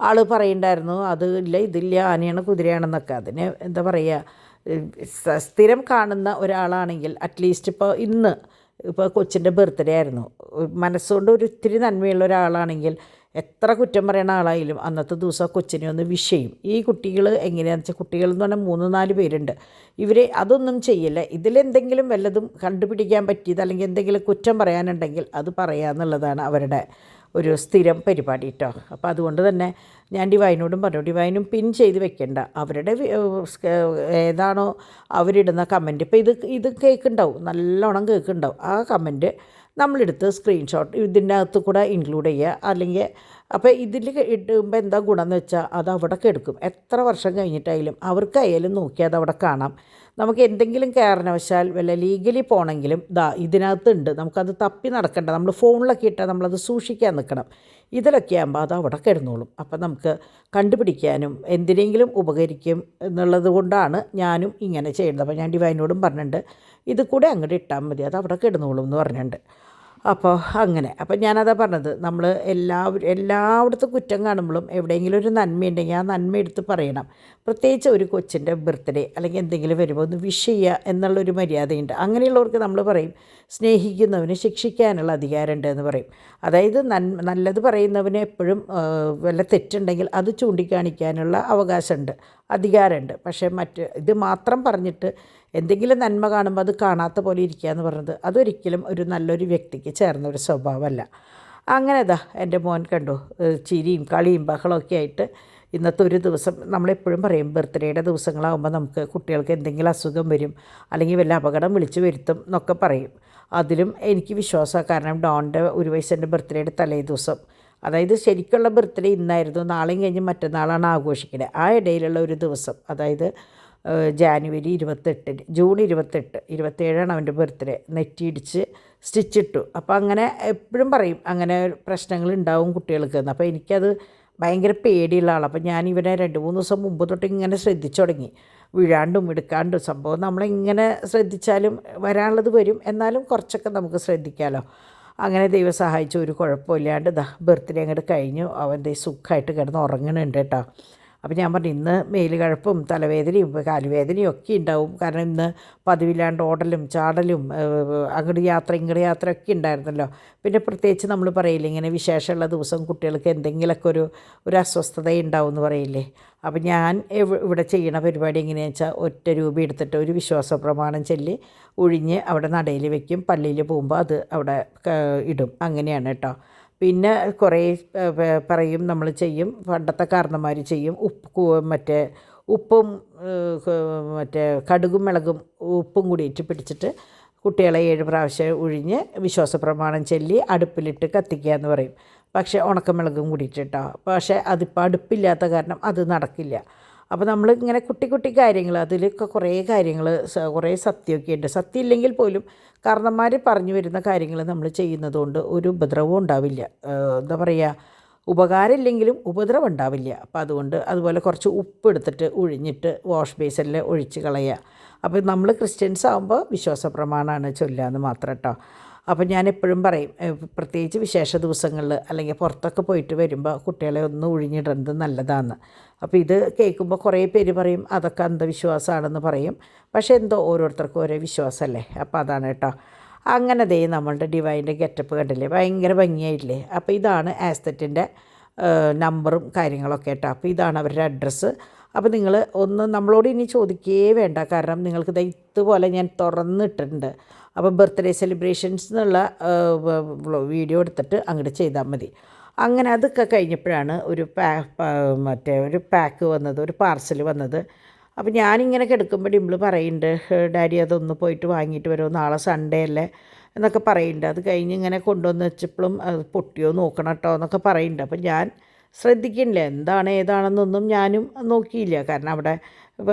A: ആൾ പറയുന്നുണ്ടായിരുന്നു അത് ഇല്ല ഇതില്ല, ആനയാണ് കുതിരയാണെന്നൊക്കെ. അതിന് എന്താ പറയുക, സ്ഥിരം കാണുന്ന ഒരാളാണെങ്കിൽ അറ്റ്ലീസ്റ്റ് ഇപ്പോൾ കൊച്ചിൻ്റെ ബർത്ത്ഡേ ആയിരുന്നു, മനസ്സുകൊണ്ട് ഒരു ഇത്തിരി നന്മയുള്ള ഒരാളാണെങ്കിൽ എത്ര കുറ്റം പറയുന്ന ആളായാലും അന്നത്തെ ദിവസം കൊച്ചിനെ ഒന്ന് വിഷ് ചെയ്യും. ഈ കുട്ടികൾ എങ്ങനെയാണെന്ന് വെച്ചാൽ, കുട്ടികൾ എന്ന് പറഞ്ഞാൽ 3-4 പേരുണ്ട്. ഇവർ അതൊന്നും ചെയ്യില്ല. ഇതിലെന്തെങ്കിലും വല്ലതും കണ്ടുപിടിക്കാൻ പറ്റിയത് അല്ലെങ്കിൽ എന്തെങ്കിലും കുറ്റം പറയാനുണ്ടെങ്കിൽ അത് പറയാമെന്നുള്ളതാണ് അവരുടെ ഒരു സ്ഥിരം പരിപാടി കേട്ടോ. അപ്പോൾ അതുകൊണ്ട് തന്നെ ഞാൻ ഡിവൈനോടും പറഞ്ഞു, ഡിവൈനും പിൻ ചെയ്ത് വെക്കേണ്ട, അവരുടെ ഏതാണോ അവരിടുന്ന കമൻറ്റ്, ഇപ്പോൾ ഇത് കേൾക്കുന്നുണ്ടാവും, നല്ലോണം കേൾക്കുന്നുണ്ടാവും, ആ കമൻറ്റ് നമ്മളെടുത്ത് സ്ക്രീൻഷോട്ട് ഇതിൻ്റെ അകത്ത് കൂടെ ഇൻക്ലൂഡ് ചെയ്യുക. അല്ലെങ്കിൽ അപ്പോൾ ഇതിൽ ഇടുമ്പോൾ എന്താ ഗുണമെന്ന് വെച്ചാൽ അത് അവിടെ എടുക്കും. എത്ര വർഷം കഴിഞ്ഞിട്ടായാലും അവർക്കായാലും നോക്കി അതവിടെ കാണാം. നമുക്ക് എന്തെങ്കിലും കാരണവശാൽ വല്ല ലീഗലി പോകണമെങ്കിലും ഇതിനകത്തുണ്ട്, നമുക്കത് തപ്പി നടക്കണ്ട. നമ്മൾ ഫോണിലൊക്കെ ഇട്ടാൽ നമ്മളത് സൂക്ഷിക്കാൻ നിൽക്കണം. ഇതിലൊക്കെ ആകുമ്പോൾ അത് അവിടെ കിടന്നോളും. അപ്പം നമുക്ക് കണ്ടുപിടിക്കാനും എന്തിനെങ്കിലും ഉപകരിക്കും എന്നുള്ളത് കൊണ്ടാണ് ഞാനും ഇങ്ങനെ ചെയ്യുന്നത്. അപ്പോൾ ഞാൻ ഡിവൈനോടും പറഞ്ഞിട്ടുണ്ട് ഇത് കൂടെ അങ്ങോട്ട് ഇട്ടാൽ മതി, അത് അവിടെ കിടന്നോളും എന്ന് പറഞ്ഞിട്ടുണ്ട്. അപ്പോൾ അങ്ങനെ, അപ്പോൾ ഞാനതാ പറഞ്ഞത്, നമ്മൾ എല്ലായിടത്തും കുറ്റം കാണുമ്പോഴും എവിടെയെങ്കിലും ഒരു നന്മയുണ്ടെങ്കിൽ ആ നന്മ എടുത്ത് പറയണം. പ്രത്യേകിച്ച് ഒരു കൊച്ചിൻ്റെ ബർത്ത്ഡേ അല്ലെങ്കിൽ എന്തെങ്കിലും വരുമ്പോൾ ഒന്ന് വിഷ് ചെയ്യുക എന്നുള്ളൊരു മര്യാദയുണ്ട്. അങ്ങനെയുള്ളവർക്ക് നമ്മൾ പറയും സ്നേഹിക്കുന്നവന് ശിക്ഷിക്കാനുള്ള അധികാരമുണ്ട് എന്ന് പറയും. അതായത് നല്ലത് പറയുന്നവന് എപ്പോഴും വല്ല തെറ്റുണ്ടെങ്കിൽ അത് ചൂണ്ടിക്കാണിക്കാനുള്ള അവകാശമുണ്ട്, അധികാരമുണ്ട്. പക്ഷേ ഇത് മാത്രം പറഞ്ഞിട്ട് എന്തെങ്കിലും നന്മ കാണുമ്പോൾ അത് കാണാത്ത പോലെ ഇരിക്കുക എന്ന് പറഞ്ഞത് അതൊരിക്കലും ഒരു നല്ലൊരു വ്യക്തിക്ക് ചേർന്ന ഒരു സ്വഭാവമല്ല. അങ്ങനെ എൻ്റെ മോൻ കണ്ടു ചിരിയും കളിയും ബഹളമൊക്കെ ആയിട്ട് ഇന്നത്തെ ഒരു ദിവസം. നമ്മളെപ്പോഴും പറയും ബർത്ത്ഡേയുടെ ദിവസങ്ങളാകുമ്പോൾ നമുക്ക് കുട്ടികൾക്ക് എന്തെങ്കിലും അസുഖം വരും അല്ലെങ്കിൽ വല്ല അപകടം വിളിച്ചു വരുത്തും എന്നൊക്കെ പറയും. അതിലും എനിക്ക് വിശ്വാസമാണ്. കാരണം ഡോണിൻ്റെ 1 വയസ്സിൻ്റെ ബർത്ത്ഡേയുടെ തലേ ദിവസം, അതായത് ശരിക്കുള്ള ബർത്ത്ഡേ ഇന്നായിരുന്നു, നാളെയും കഴിഞ്ഞ് മറ്റന്നാളാണ് ആഘോഷിക്കുന്നത്. ആ ഇടയിലുള്ള ഒരു ദിവസം, അതായത് ജാനുവരി 28, ജൂൺ 27 അവൻ്റെ ബർത്ത്ഡേ, നെറ്റിയിടിച്ച് സ്റ്റിച്ചിട്ടു. അപ്പോൾ അങ്ങനെ എപ്പോഴും പറയും അങ്ങനെ പ്രശ്നങ്ങൾ ഉണ്ടാവും കുട്ടികൾക്ക് എന്ന്. അപ്പോൾ എനിക്കത് ഭയങ്കര പേടിയുള്ള ആളാണ്. അപ്പോൾ ഞാൻ ഇവനെ 2-3 ദിവസം മുമ്പ് തൊട്ട് ഇങ്ങനെ ശ്രദ്ധിച്ചു തുടങ്ങി. വീഴാണ്ടും എടുക്കാണ്ടും സംഭവം നമ്മളിങ്ങനെ ശ്രദ്ധിച്ചാലും വരാനുള്ളത് വരും, എന്നാലും കുറച്ചൊക്കെ നമുക്ക് ശ്രദ്ധിക്കാമല്ലോ. അങ്ങനെ ദൈവം സഹായിച്ചു, ഒരു കുഴപ്പമില്ലാണ്ട് ബർത്ത്ഡേ അങ്ങോട്ട് കഴിഞ്ഞു. അവൻ്റെ സുഖമായിട്ട് കിടന്ന് ഉറങ്ങുന്നുണ്ട് കേട്ടോ. അപ്പോൾ ഞാൻ പറഞ്ഞു ഇന്ന് മേല് കഴപ്പും തലവേദനയും കാലുവേദനയും ഒക്കെ ഉണ്ടാവും. കാരണം ഇന്ന് പതിവില്ലാണ്ട് ഓടലും ചാടലും അങ്ങോട്ട് യാത്ര ഇങ്ങോട്ട് യാത്ര ഒക്കെ ഉണ്ടായിരുന്നല്ലോ. പിന്നെ പ്രത്യേകിച്ച് നമ്മൾ പറയില്ലേ ഇങ്ങനെ വിശേഷമുള്ള ദിവസം കുട്ടികൾക്ക് എന്തെങ്കിലുമൊക്കെ ഒരു അസ്വസ്ഥത ഉണ്ടാവും എന്ന് പറയില്ലേ. അപ്പം ഞാൻ ഇവിടെ ചെയ്യണ പരിപാടി എങ്ങനെയാണെന്ന് വെച്ചാൽ 1 രൂപ എടുത്തിട്ട് ഒരു വിശ്വാസ പ്രമാണം ചൊല്ലി ഒഴിഞ്ഞ് അവിടെ നടയിൽ വയ്ക്കും. പള്ളിയിൽ പോകുമ്പോൾ അത് അവിടെ ഇടും. അങ്ങനെയാണ് കേട്ടോ. പിന്നെ കുറേ പറയും, നമ്മൾ ചെയ്യും, പണ്ടത്തെ കാരണന്മാർ ചെയ്യും. ഉപ്പും കടുകും മുളകും ഉപ്പും കൂടിയിട്ട് പിടിച്ചിട്ട് കുട്ടികളെ 7 പ്രാവശ്യം ഒഴിഞ്ഞ് വിശ്വാസ പ്രമാണം ചൊല്ലി അടുപ്പിലിട്ട് കത്തിക്കുക എന്ന് പറയും. പക്ഷേ ഉണക്കമുളകും കൂടിയിട്ട് കേട്ടോ. പക്ഷേ അതിപ്പോൾ അടുപ്പില്ലാത്ത കാരണം അത് നടക്കില്ല. അപ്പോൾ നമ്മൾ ഇങ്ങനെ കുട്ടി കാര്യങ്ങൾ, അതിലൊക്കെ കുറേ കാര്യങ്ങൾ, കുറേ സത്യമൊക്കെ ഉണ്ട്. സത്യം ഇല്ലെങ്കിൽ പോലും കാരണന്മാർ പറഞ്ഞു വരുന്ന കാര്യങ്ങൾ നമ്മൾ ചെയ്യുന്നതുകൊണ്ട് ഒരു ഉപദ്രവവും ഉണ്ടാവില്ല. എന്താ പറയുക, ഉപകാരമില്ലെങ്കിലും ഉപദ്രവം ഉണ്ടാവില്ല. അപ്പോൾ അതുപോലെ കുറച്ച് ഉപ്പ് എടുത്തിട്ട് ഒഴിഞ്ഞിട്ട് വാഷ് ബേസിനിൽ ഒഴിച്ച് കളയുക. അപ്പോൾ നമ്മൾ ക്രിസ്ത്യൻസ് ആകുമ്പോൾ വിശ്വാസ പ്രമാണമാണ് ചൊല്ലുക എന്ന് മാത്രം കേട്ടോ. അപ്പോൾ ഞാൻ എപ്പോഴും പറയും പ്രത്യേകിച്ച് വിശേഷ ദിവസങ്ങളിൽ അല്ലെങ്കിൽ പുറത്തൊക്കെ പോയിട്ട് വരുമ്പോൾ കുട്ടികളെ ഒന്ന് ഒഴിഞ്ഞിടുന്നത് നല്ലതാണ്. അപ്പോൾ ഇത് കേൾക്കുമ്പോൾ കുറേ പേര് പറയും അതൊക്കെ അന്ധവിശ്വാസമാണെന്ന് പറയും. പക്ഷേ എന്തോ ഓരോരുത്തർക്കും ഓരോ വിശ്വാസമല്ലേ. അപ്പോൾ അതാണ് കേട്ടോ. അങ്ങനെ ദേ നമ്മളുടെ ഡിവൈൻ്റെ ഗെറ്റപ്പ് കണ്ടില്ലേ, ഭയങ്കര ഭംഗിയായിട്ടില്ലേ. അപ്പോൾ ഇതാണ് ആസ്തറ്റിൻ്റെ നമ്പറും കാര്യങ്ങളൊക്കെ കേട്ടോ. അപ്പോൾ ഇതാണ് അവരുടെ അഡ്രസ്സ്. അപ്പോൾ നിങ്ങൾ ഒന്ന് നമ്മളോട് ഇനി ചോദിക്കുകയേ വേണ്ട, കാരണം നിങ്ങൾക്ക് ഇതുപോലെ ഞാൻ തുറന്നിട്ടുണ്ട്. അപ്പോൾ ബർത്ത്ഡേ സെലിബ്രേഷൻസ് എന്നുള്ള വീഡിയോ എടുത്തിട്ട് അങ്ങോട്ട് ചെയ്താൽ മതി. അങ്ങനെ അതൊക്കെ കഴിഞ്ഞപ്പോഴാണ് ഒരു ഒരു പാക്ക് വന്നത്, ഒരു പാർസൽ വന്നത്. അപ്പോൾ ഞാനിങ്ങനെ കിടക്കുമ്പോൾ ഡിംപിൾ പറയുന്നുണ്ട്, ഡാഡി അതൊന്ന് പോയിട്ട് വാങ്ങിയിട്ട് വരുമോ, നാളെ സൺഡേ അല്ലേ എന്നൊക്കെ പറയുന്നുണ്ട്. അത് കഴിഞ്ഞ് ഇങ്ങനെ കൊണ്ടുവന്ന് വെച്ചപ്പോഴും അത് പൊട്ടിയോ നോക്കണം കേട്ടോ എന്നൊക്കെ പറയുന്നുണ്ട്. അപ്പോൾ ഞാൻ ശ്രദ്ധിക്കുന്നില്ല എന്താണ് ഏതാണെന്നൊന്നും ഞാനും നോക്കിയില്ല, കാരണം അവിടെ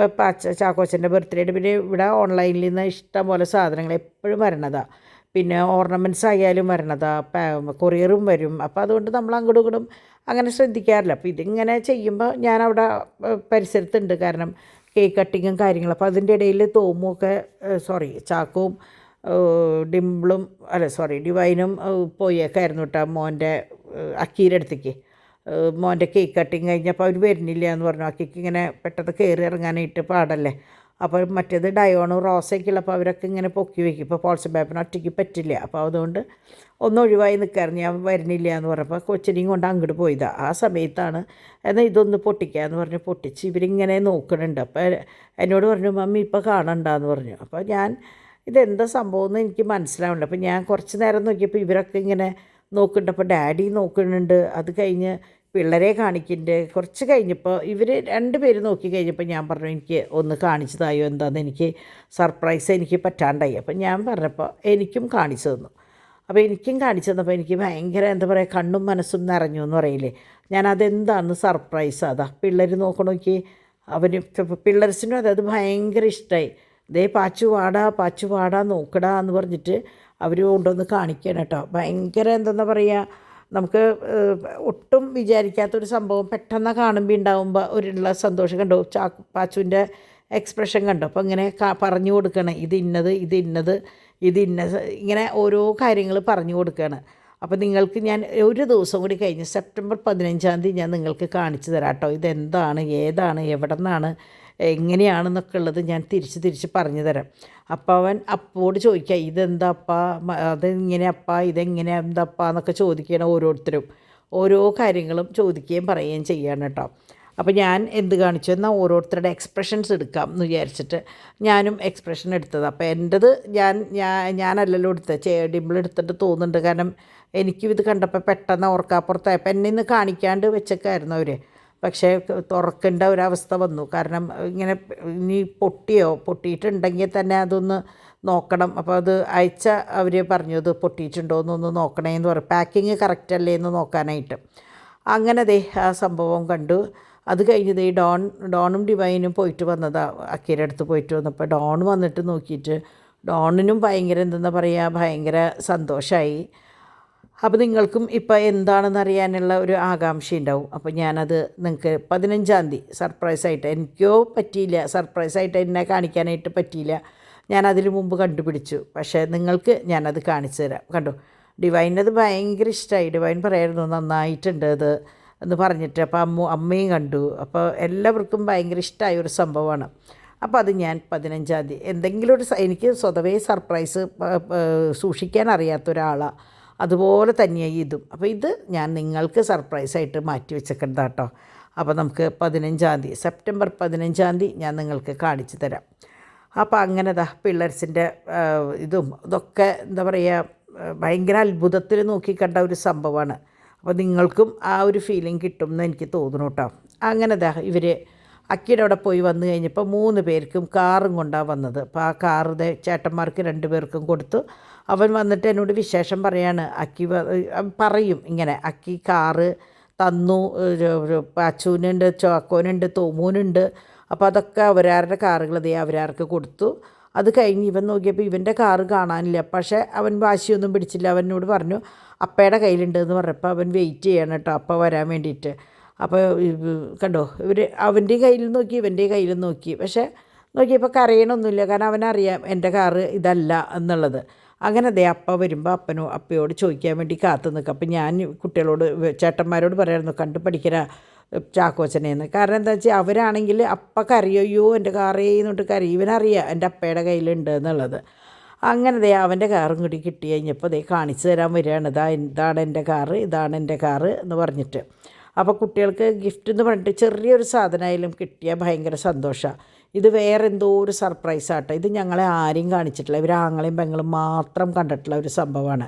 A: ചാക്കോച്ചൻ്റെ ബർത്ത്ഡേയുടെ പിന്നെ ഇവിടെ ഓൺലൈനിൽ നിന്ന് ഇഷ്ടം പോലെ സാധനങ്ങൾ എപ്പോഴും വരണതാണ്. പിന്നെ ഓർണമെൻറ്റ്സ് ആയാലും വരണതാണ്, കൊറിയറും വരും. അപ്പോൾ അതുകൊണ്ട് നമ്മൾ അങ്ങോട്ടും ഇങ്ങോട്ടും അങ്ങനെ ശ്രദ്ധിക്കാറില്ല. അപ്പോൾ ഇതിങ്ങനെ ചെയ്യുമ്പോൾ ഞാനവിടെ പരിസരത്തുണ്ട്, കാരണം കേക്ക് കട്ടിങ്ങും കാര്യങ്ങളും. അപ്പോൾ അതിൻ്റെ ഇടയിൽ തോമുമൊക്കെ ചാക്കവും ഡിംപിളും ഡിവൈനും പോയേക്കായിരുന്നു കേട്ടോ മോൻ്റെ അക്കീൻ്റെ അടുത്തേക്ക്. മോൻ്റെ കേക്ക് കട്ടിങ് കഴിഞ്ഞപ്പോൾ അവർ വരുന്നില്ല എന്ന് പറഞ്ഞു. അക്കിക്ക് ഇങ്ങനെ പെട്ടെന്ന് കയറി ഇറങ്ങാനായിട്ട് പാടല്ലേ. അപ്പോൾ മറ്റേത് ഡയോണും റോസയൊക്കെ ഉള്ളപ്പോൾ അവരൊക്കെ ഇങ്ങനെ പൊക്കി വയ്ക്കും. ഇപ്പോൾ പോൾസൺ പേപ്പറിന് ഒറ്റയ്ക്ക് പറ്റില്ല. അപ്പോൾ അതുകൊണ്ട് ഒന്ന് ഒഴിവായി നിൽക്കായിരുന്നു. ഞാൻ വരുന്നില്ല എന്ന് പറഞ്ഞപ്പോൾ കൊച്ചിനെയും കൊണ്ട് അങ്ങോട്ട് പോയതാണ്. ആ സമയത്താണ് എന്നാൽ ഇതൊന്ന് പൊട്ടിക്കുക എന്ന് പറഞ്ഞ് പൊട്ടിച്ച് ഇവരിങ്ങനെ നോക്കുന്നുണ്ട്. അപ്പോൾ എന്നോട് പറഞ്ഞു മമ്മി ഇപ്പോൾ കാണണ്ടെന്ന് പറഞ്ഞു. അപ്പോൾ ഞാൻ ഇതെന്താ സംഭവം എന്ന് എനിക്ക് മനസ്സിലാവുന്നുണ്ട്. അപ്പോൾ ഞാൻ കുറച്ച് നേരം നോക്കിയപ്പോൾ ഇവരൊക്കെ ഇങ്ങനെ നോക്കുന്നുണ്ട്. അപ്പോൾ ഡാഡി നോക്കുന്നുണ്ട്. അത് കഴിഞ്ഞ് പിള്ളേരെ കാണിക്കുന്നുണ്ട്. കുറച്ച് കഴിഞ്ഞപ്പോൾ ഇവർ രണ്ടുപേരും നോക്കി കഴിഞ്ഞപ്പോൾ ഞാൻ പറഞ്ഞു എനിക്ക് ഒന്ന് കാണിച്ചതായോ എന്താണെന്ന്, എനിക്ക് സർപ്രൈസ് എനിക്ക് പറ്റാണ്ടായി. അപ്പോൾ ഞാൻ പറഞ്ഞപ്പോൾ എനിക്കും കാണിച്ചു തന്നു. അപ്പോൾ എനിക്കും കാണിച്ചു തന്നപ്പോൾ എനിക്ക് ഭയങ്കര എന്താ പറയുക, കണ്ണും മനസ്സും നിറഞ്ഞു എന്ന് പറയില്ലേ. ഞാൻ അതെന്താണെന്ന് സർപ്രൈസ് അതാ പിള്ളേർ നോക്കണമെങ്കിൽ അവർ പിള്ളേർസിനും അതായത് ഭയങ്കര ഇഷ്ടമായി. ദേ പാച്ചു വാടാ നോക്കടാ എന്ന് പറഞ്ഞിട്ട് അവർ കൊണ്ടുവന്ന് കാണിക്കണം കേട്ടോ. ഭയങ്കര എന്താ പറയുക, നമുക്ക് ഒട്ടും വിചാരിക്കാത്തൊരു സംഭവം പെട്ടെന്ന് കാണുമ്പോൾ ഉണ്ടാകുമ്പോൾ ഒരുള്ള സന്തോഷം കണ്ടോ. പാച്ചുവിൻ്റെ എക്സ്പ്രഷൻ കണ്ടോ. അപ്പോൾ ഇങ്ങനെ പറഞ്ഞു കൊടുക്കണം ഇത് ഇന്നത് ഇങ്ങനെ ഓരോ കാര്യങ്ങൾ പറഞ്ഞു കൊടുക്കുകയാണ്. അപ്പോൾ നിങ്ങൾക്ക് ഞാൻ ഒരു ദിവസം കൂടി കഴിഞ്ഞ് സെപ്റ്റംബർ 15 ഞാൻ നിങ്ങൾക്ക് കാണിച്ചു തരാം കേട്ടോ. ഇതെന്താണ്, ഏതാണ്, എവിടെ നിന്നാണ്, എങ്ങനെയാണെന്നൊക്കെ ഉള്ളത് ഞാൻ തിരിച്ച് പറഞ്ഞു തരാം. അപ്പോൾ അവൻ അപ്പോട് ചോദിക്കുക ഇതെന്താ അപ്പാ, അതെങ്ങനെ അപ്പാ, ഇതെങ്ങനെ എന്താപ്പാ എന്നൊക്കെ ചോദിക്കണം. ഓരോരുത്തരും ഓരോ കാര്യങ്ങളും ചോദിക്കുകയും പറയുകയും ചെയ്യാണ് കേട്ടോ. അപ്പോൾ ഞാൻ എന്ത് കാണിച്ചു എന്നാൽ ഓരോരുത്തരുടെ എക്സ്പ്രഷൻസ് എടുക്കാം എന്ന് വിചാരിച്ചിട്ട് ഞാനും എക്സ്പ്രഷൻ എടുത്തത്. അപ്പോൾ എൻ്റെത് ഞാനല്ലല്ലോ എടുത്തത്, ഡിംപിൾ എടുത്തിട്ട് തോന്നുന്നുണ്ട്. കാരണം എനിക്കും ഇത് കണ്ടപ്പോൾ പെട്ടെന്ന് ഓർക്കാപ്പുറത്തായപ്പോൾ എന്നെ ഇന്ന് കാണിക്കാണ്ട് വെച്ചൊക്കെയായിരുന്നു അവർ. പക്ഷേ തുറക്കേണ്ട ഒരവസ്ഥ വന്നു. കാരണം ഇങ്ങനെ ഇനി പൊട്ടിയിട്ടുണ്ടെങ്കിൽ തന്നെ അതൊന്ന് നോക്കണം. അപ്പോൾ അത് അവർ പറഞ്ഞു അത് പൊട്ടിയിട്ടുണ്ടോ എന്നൊന്ന് നോക്കണേ എന്ന് പറയും, പാക്കിങ് കറക്റ്റ് അല്ലേ എന്ന് നോക്കാനായിട്ട്. അങ്ങനെ ദേ ആ സംഭവം കണ്ടു. അത് കഴിഞ്ഞ് ദേ ഡോണും ഡിവൈനും പോയിട്ട് വന്നതാണ്, അക്കീരെ അടുത്ത് പോയിട്ട് വന്നപ്പോൾ ഡോൺ വന്നിട്ട് നോക്കിയിട്ട് ഡോണിനും ഭയങ്കര എന്തെന്നാ പറയുക, ഭയങ്കര സന്തോഷമായി. അപ്പോൾ നിങ്ങൾക്കും ഇപ്പോൾ എന്താണെന്ന് അറിയാനുള്ള ഒരു ആകാംക്ഷ ഉണ്ടാവും. അപ്പോൾ ഞാനത് നിങ്ങൾക്ക് 15 സർപ്രൈസായിട്ട്, എനിക്കോ പറ്റിയില്ല, സർപ്രൈസായിട്ട് എന്നെ കാണിക്കാനായിട്ട് പറ്റിയില്ല, ഞാനതിന് മുമ്പ് കണ്ടുപിടിച്ചു. പക്ഷേ നിങ്ങൾക്ക് ഞാനത് കാണിച്ചു തരാം. കണ്ടോ, ഡിവൈനത് ഭയങ്കര ഇഷ്ടമായി. ഡിവൈൻ പറയായിരുന്നു നന്നായിട്ടുണ്ട് അത് എന്ന് പറഞ്ഞിട്ട്. അപ്പോൾ അമ്മയും കണ്ടു. അപ്പോൾ എല്ലാവർക്കും ഭയങ്കര ഇഷ്ടമായ ഒരു സംഭവമാണ്. അപ്പോൾ അത് ഞാൻ 15 എന്തെങ്കിലും എനിക്ക് സ്വതവേ സർപ്രൈസ് സൂക്ഷിക്കാൻ അറിയാത്ത ഒരാളാണ്, അതുപോലെ തന്നെയായി ഇതും. അപ്പോൾ ഇത് ഞാൻ നിങ്ങൾക്ക് സർപ്രൈസായിട്ട് മാറ്റി വെച്ചേക്കണ്ട കേട്ടോ. അപ്പോൾ നമുക്ക് 15 സെപ്റ്റംബർ 15 ഞാൻ നിങ്ങൾക്ക് കാണിച്ചു തരാം. അപ്പോൾ അങ്ങനെ പിള്ളേർസിൻ്റെ ഇതൊക്കെ എന്താ പറയുക, ഭയങ്കര അത്ഭുതത്തിൽ നോക്കിക്കണ്ട ഒരു സംഭവമാണ്. അപ്പോൾ നിങ്ങൾക്കും ആ ഒരു ഫീലിംഗ് കിട്ടും എന്ന് എനിക്ക് തോന്നുന്നു കേട്ടോ. അങ്ങനെ ഇവർ അക്കിയുടെ അവിടെ പോയി വന്നു കഴിഞ്ഞപ്പോൾ 3 പേർക്കും കാറും കൊണ്ടാണ് വന്നത്. അപ്പോൾ ആ കാറ് ചേട്ടന്മാർക്ക് 2 പേർക്കും കൊടുത്തു. അവൻ വന്നിട്ട് എന്നോട് വിശേഷം പറയാണ്. അക്കി പറയും ഇങ്ങനെ, അക്കി കാറ് തന്നു, പാച്ചുവിനുണ്ട്, ചാക്കോനുണ്ട്, തോമൂനുണ്ട്. അപ്പോൾ അതൊക്കെ അവരാരുടെ കാറുകൾ അവരാർക്ക് കൊടുത്തു. അത് കഴിഞ്ഞ് ഇവൻ നോക്കിയപ്പോൾ ഇവൻ്റെ കാറ് കാണാനില്ല. പക്ഷേ അവൻ വാശിയൊന്നും പിടിച്ചില്ല. അവനോട് പറഞ്ഞു അപ്പയുടെ കയ്യിലുണ്ടെന്ന് പറഞ്ഞപ്പോൾ അവൻ വെയിറ്റ് ചെയ്യണം കേട്ടോ അപ്പ വരാൻ വേണ്ടിയിട്ട്. അപ്പോൾ കണ്ടോ, അവൻ്റെ കയ്യിൽ നോക്കി ഇവൻ്റെ കയ്യിൽ നോക്കി. പക്ഷേ നോക്കിയപ്പോൾ കരയണമൊന്നുമില്ല, കാരണം അവനറിയാം എൻ്റെ കാറ് ഇതല്ല എന്നുള്ളത്. അങ്ങനെ ദേ അപ്പ വരുമ്പോൾ അപ്പയോട് ചോദിക്കാൻ വേണ്ടി കാത്തു നിൽക്കും. അപ്പം ഞാൻ കുട്ടികളോട് ചേട്ടന്മാരോട് പറയായിരുന്നു കണ്ടു പഠിക്കരാ ചാക്കോച്ചനെന്ന്. കാരണം എന്താ വെച്ചാൽ അവരാണെങ്കിൽ അപ്പ കരയോ എൻ്റെ കാറേ എന്നിട്ട് കരയും. ഇവനറിയാം എൻ്റെ അപ്പയുടെ കയ്യിലുണ്ട് എന്നുള്ളത്. അങ്ങനെ ദേ അവൻ്റെ കാറും കൂടി കിട്ടി കഴിഞ്ഞപ്പോൾ ദേ കാണിച്ചു തരാൻ വരികയാണ്. ഇതാണ് എൻ്റെ കാറ്, ഇതാണ് എൻ്റെ കാറ് എന്ന് പറഞ്ഞിട്ട്. അപ്പോൾ കുട്ടികൾക്ക് ഗിഫ്റ്റ് എന്ന് പറഞ്ഞിട്ട് ചെറിയൊരു സാധനമായാലും കിട്ടിയാൽ ഭയങ്കര സന്തോഷമാണ്. ഇത് വേറെ എന്തോ ഒരു സർപ്രൈസാട്ടോ. ഇത് ഞങ്ങളെ ആരെയും കാണിച്ചിട്ടില്ല, ഇവർ ആങ്ങളെയും പെങ്ങളും മാത്രം കണ്ടിട്ടുള്ള ഒരു സംഭവമാണ്.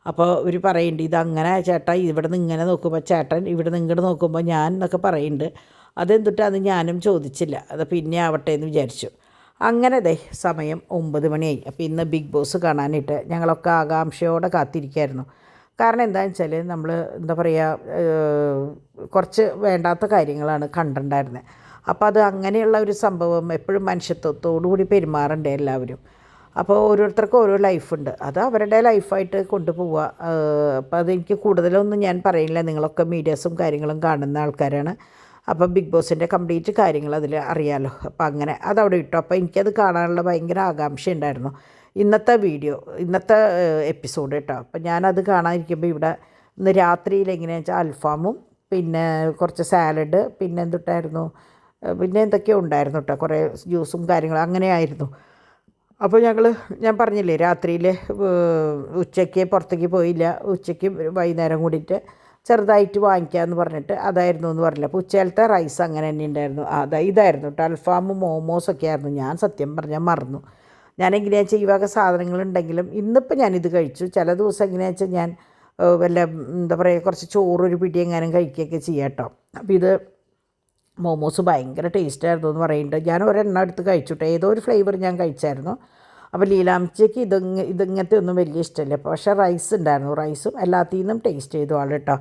A: അപ്പോൾ ഇവർ പറയുന്നുണ്ട് ഇതങ്ങനെ ചേട്ടാ ഇവിടെ നിന്ന് ഇങ്ങനെ നോക്കുമ്പോൾ ചേട്ടൻ ഇവിടെ നിന്ന് ഇങ്ങോട്ട് നോക്കുമ്പോൾ ഞാൻ എന്നൊക്കെ പറയുന്നുണ്ട്. അതെന്തിട്ടാന്ന് ഞാനും ചോദിച്ചില്ല, അത് പിന്നെ ആവട്ടെ എന്ന് വിചാരിച്ചു. അങ്ങനെ ദേ സമയം 9 മണിയായി. അപ്പോൾ ഇന്ന് ബിഗ് ബോസ് കാണാനായിട്ട് ഞങ്ങളൊക്കെ ആകാംക്ഷയോടെ കാത്തിരിക്കുകയായിരുന്നു. കാരണം എന്താണെന്ന് വെച്ചാൽ നമ്മൾ എന്താ പറയുക, കുറച്ച് വേണ്ടാത്ത കാര്യങ്ങളാണ് കണ്ടിട്ടുണ്ടായിരുന്നത്. അപ്പോൾ അത് അങ്ങനെയുള്ള ഒരു സംഭവം എപ്പോഴും മനുഷ്യത്വത്തോടു കൂടി പെരുമാറണ്ടേ എല്ലാവരും. അപ്പോൾ ഓരോരുത്തർക്കും ഓരോ ലൈഫുണ്ട്, അത് അവരുടെ ലൈഫായിട്ട് കൊണ്ടുപോവുക. അപ്പോൾ അതെനിക്ക് കൂടുതലൊന്നും ഞാൻ പറയില്ല, നിങ്ങളൊക്കെ മീഡിയാസും കാര്യങ്ങളും കാണുന്ന ആൾക്കാരാണ്. അപ്പോൾ ബിഗ് ബോസിൻ്റെ കംപ്ലീറ്റ് കാര്യങ്ങൾ അതിൽ അറിയാമല്ലോ. അപ്പോൾ അങ്ങനെ അതവിടെ ഇട്ടു. അപ്പോൾ എനിക്കത് കാണാനുള്ള ഭയങ്കര ആകാംക്ഷ ഉണ്ടായിരുന്നു. ഇന്നത്തെ എപ്പിസോഡ് കേട്ടോ. അപ്പോൾ ഞാനത് കാണാതിരിക്കുമ്പോൾ ഇവിടെ ഇന്ന് രാത്രിയിൽ എങ്ങനെയാണെന്ന് വെച്ചാൽ അൽഫാമും പിന്നെ കുറച്ച് സാലഡ് പിന്നെ എന്തിട്ടായിരുന്നു പിന്നെ എന്തൊക്കെയോ ഉണ്ടായിരുന്നു കേട്ടോ, കുറേ ജ്യൂസും കാര്യങ്ങളും അങ്ങനെയായിരുന്നു. അപ്പോൾ ഞാൻ പറഞ്ഞില്ലേ രാത്രിയിൽ ഉച്ചയ്ക്ക് പുറത്തേക്ക് പോയില്ല, ഉച്ചയ്ക്ക് വൈകുന്നേരം കൂടിയിട്ട് ചെറുതായിട്ട് വാങ്ങിക്കാമെന്ന് പറഞ്ഞിട്ട് അതായിരുന്നു എന്ന് പറഞ്ഞില്ല. അപ്പോൾ ഉച്ചയിലത്തെ റൈസ് അങ്ങനെ തന്നെ ഉണ്ടായിരുന്നു. ഇതായിരുന്നു കേട്ടോ, അൽഫാമും മോമോസൊക്കെ ആയിരുന്നു. ഞാൻ സത്യം പറഞ്ഞാൽ മറന്നു. ഞാൻ എങ്ങനെയാണെന്ന് വെച്ചാൽ ഈ വക സാധനങ്ങളുണ്ടെങ്കിലും ഇന്നിപ്പോൾ ഞാനിത് കഴിച്ചു. ചില ദിവസം എങ്ങനെയാണെന്ന് വെച്ചാൽ ഞാൻ വല്ല എന്താ പറയുക കുറച്ച് ചോറൊരു പിടി എങ്ങാനും കഴിക്കുകയൊക്കെ ചെയ്യാം കേട്ടോ. അപ്പോൾ ഇത് മോമോസ് ഭയങ്കര ടേസ്റ്റായിരുന്നു എന്ന് പറയുന്നുണ്ട്. ഞാൻ ഒരെണ്ണം എടുത്ത് കഴിച്ചുട്ടോ, ഏതോ ഒരു ഫ്ലേവർ ഞാൻ കഴിച്ചായിരുന്നു. അപ്പോൾ ലീലാമ്മച്ചിക്ക് ഇതിങ്ങനത്തെ ഒന്നും വലിയ ഇഷ്ടമല്ല. പക്ഷേ റൈസ് ഉണ്ടായിരുന്നു, റൈസും എല്ലാത്തിൽ നിന്നും ടേസ്റ്റ് ചെയ്തു ആൾ കേട്ടോ.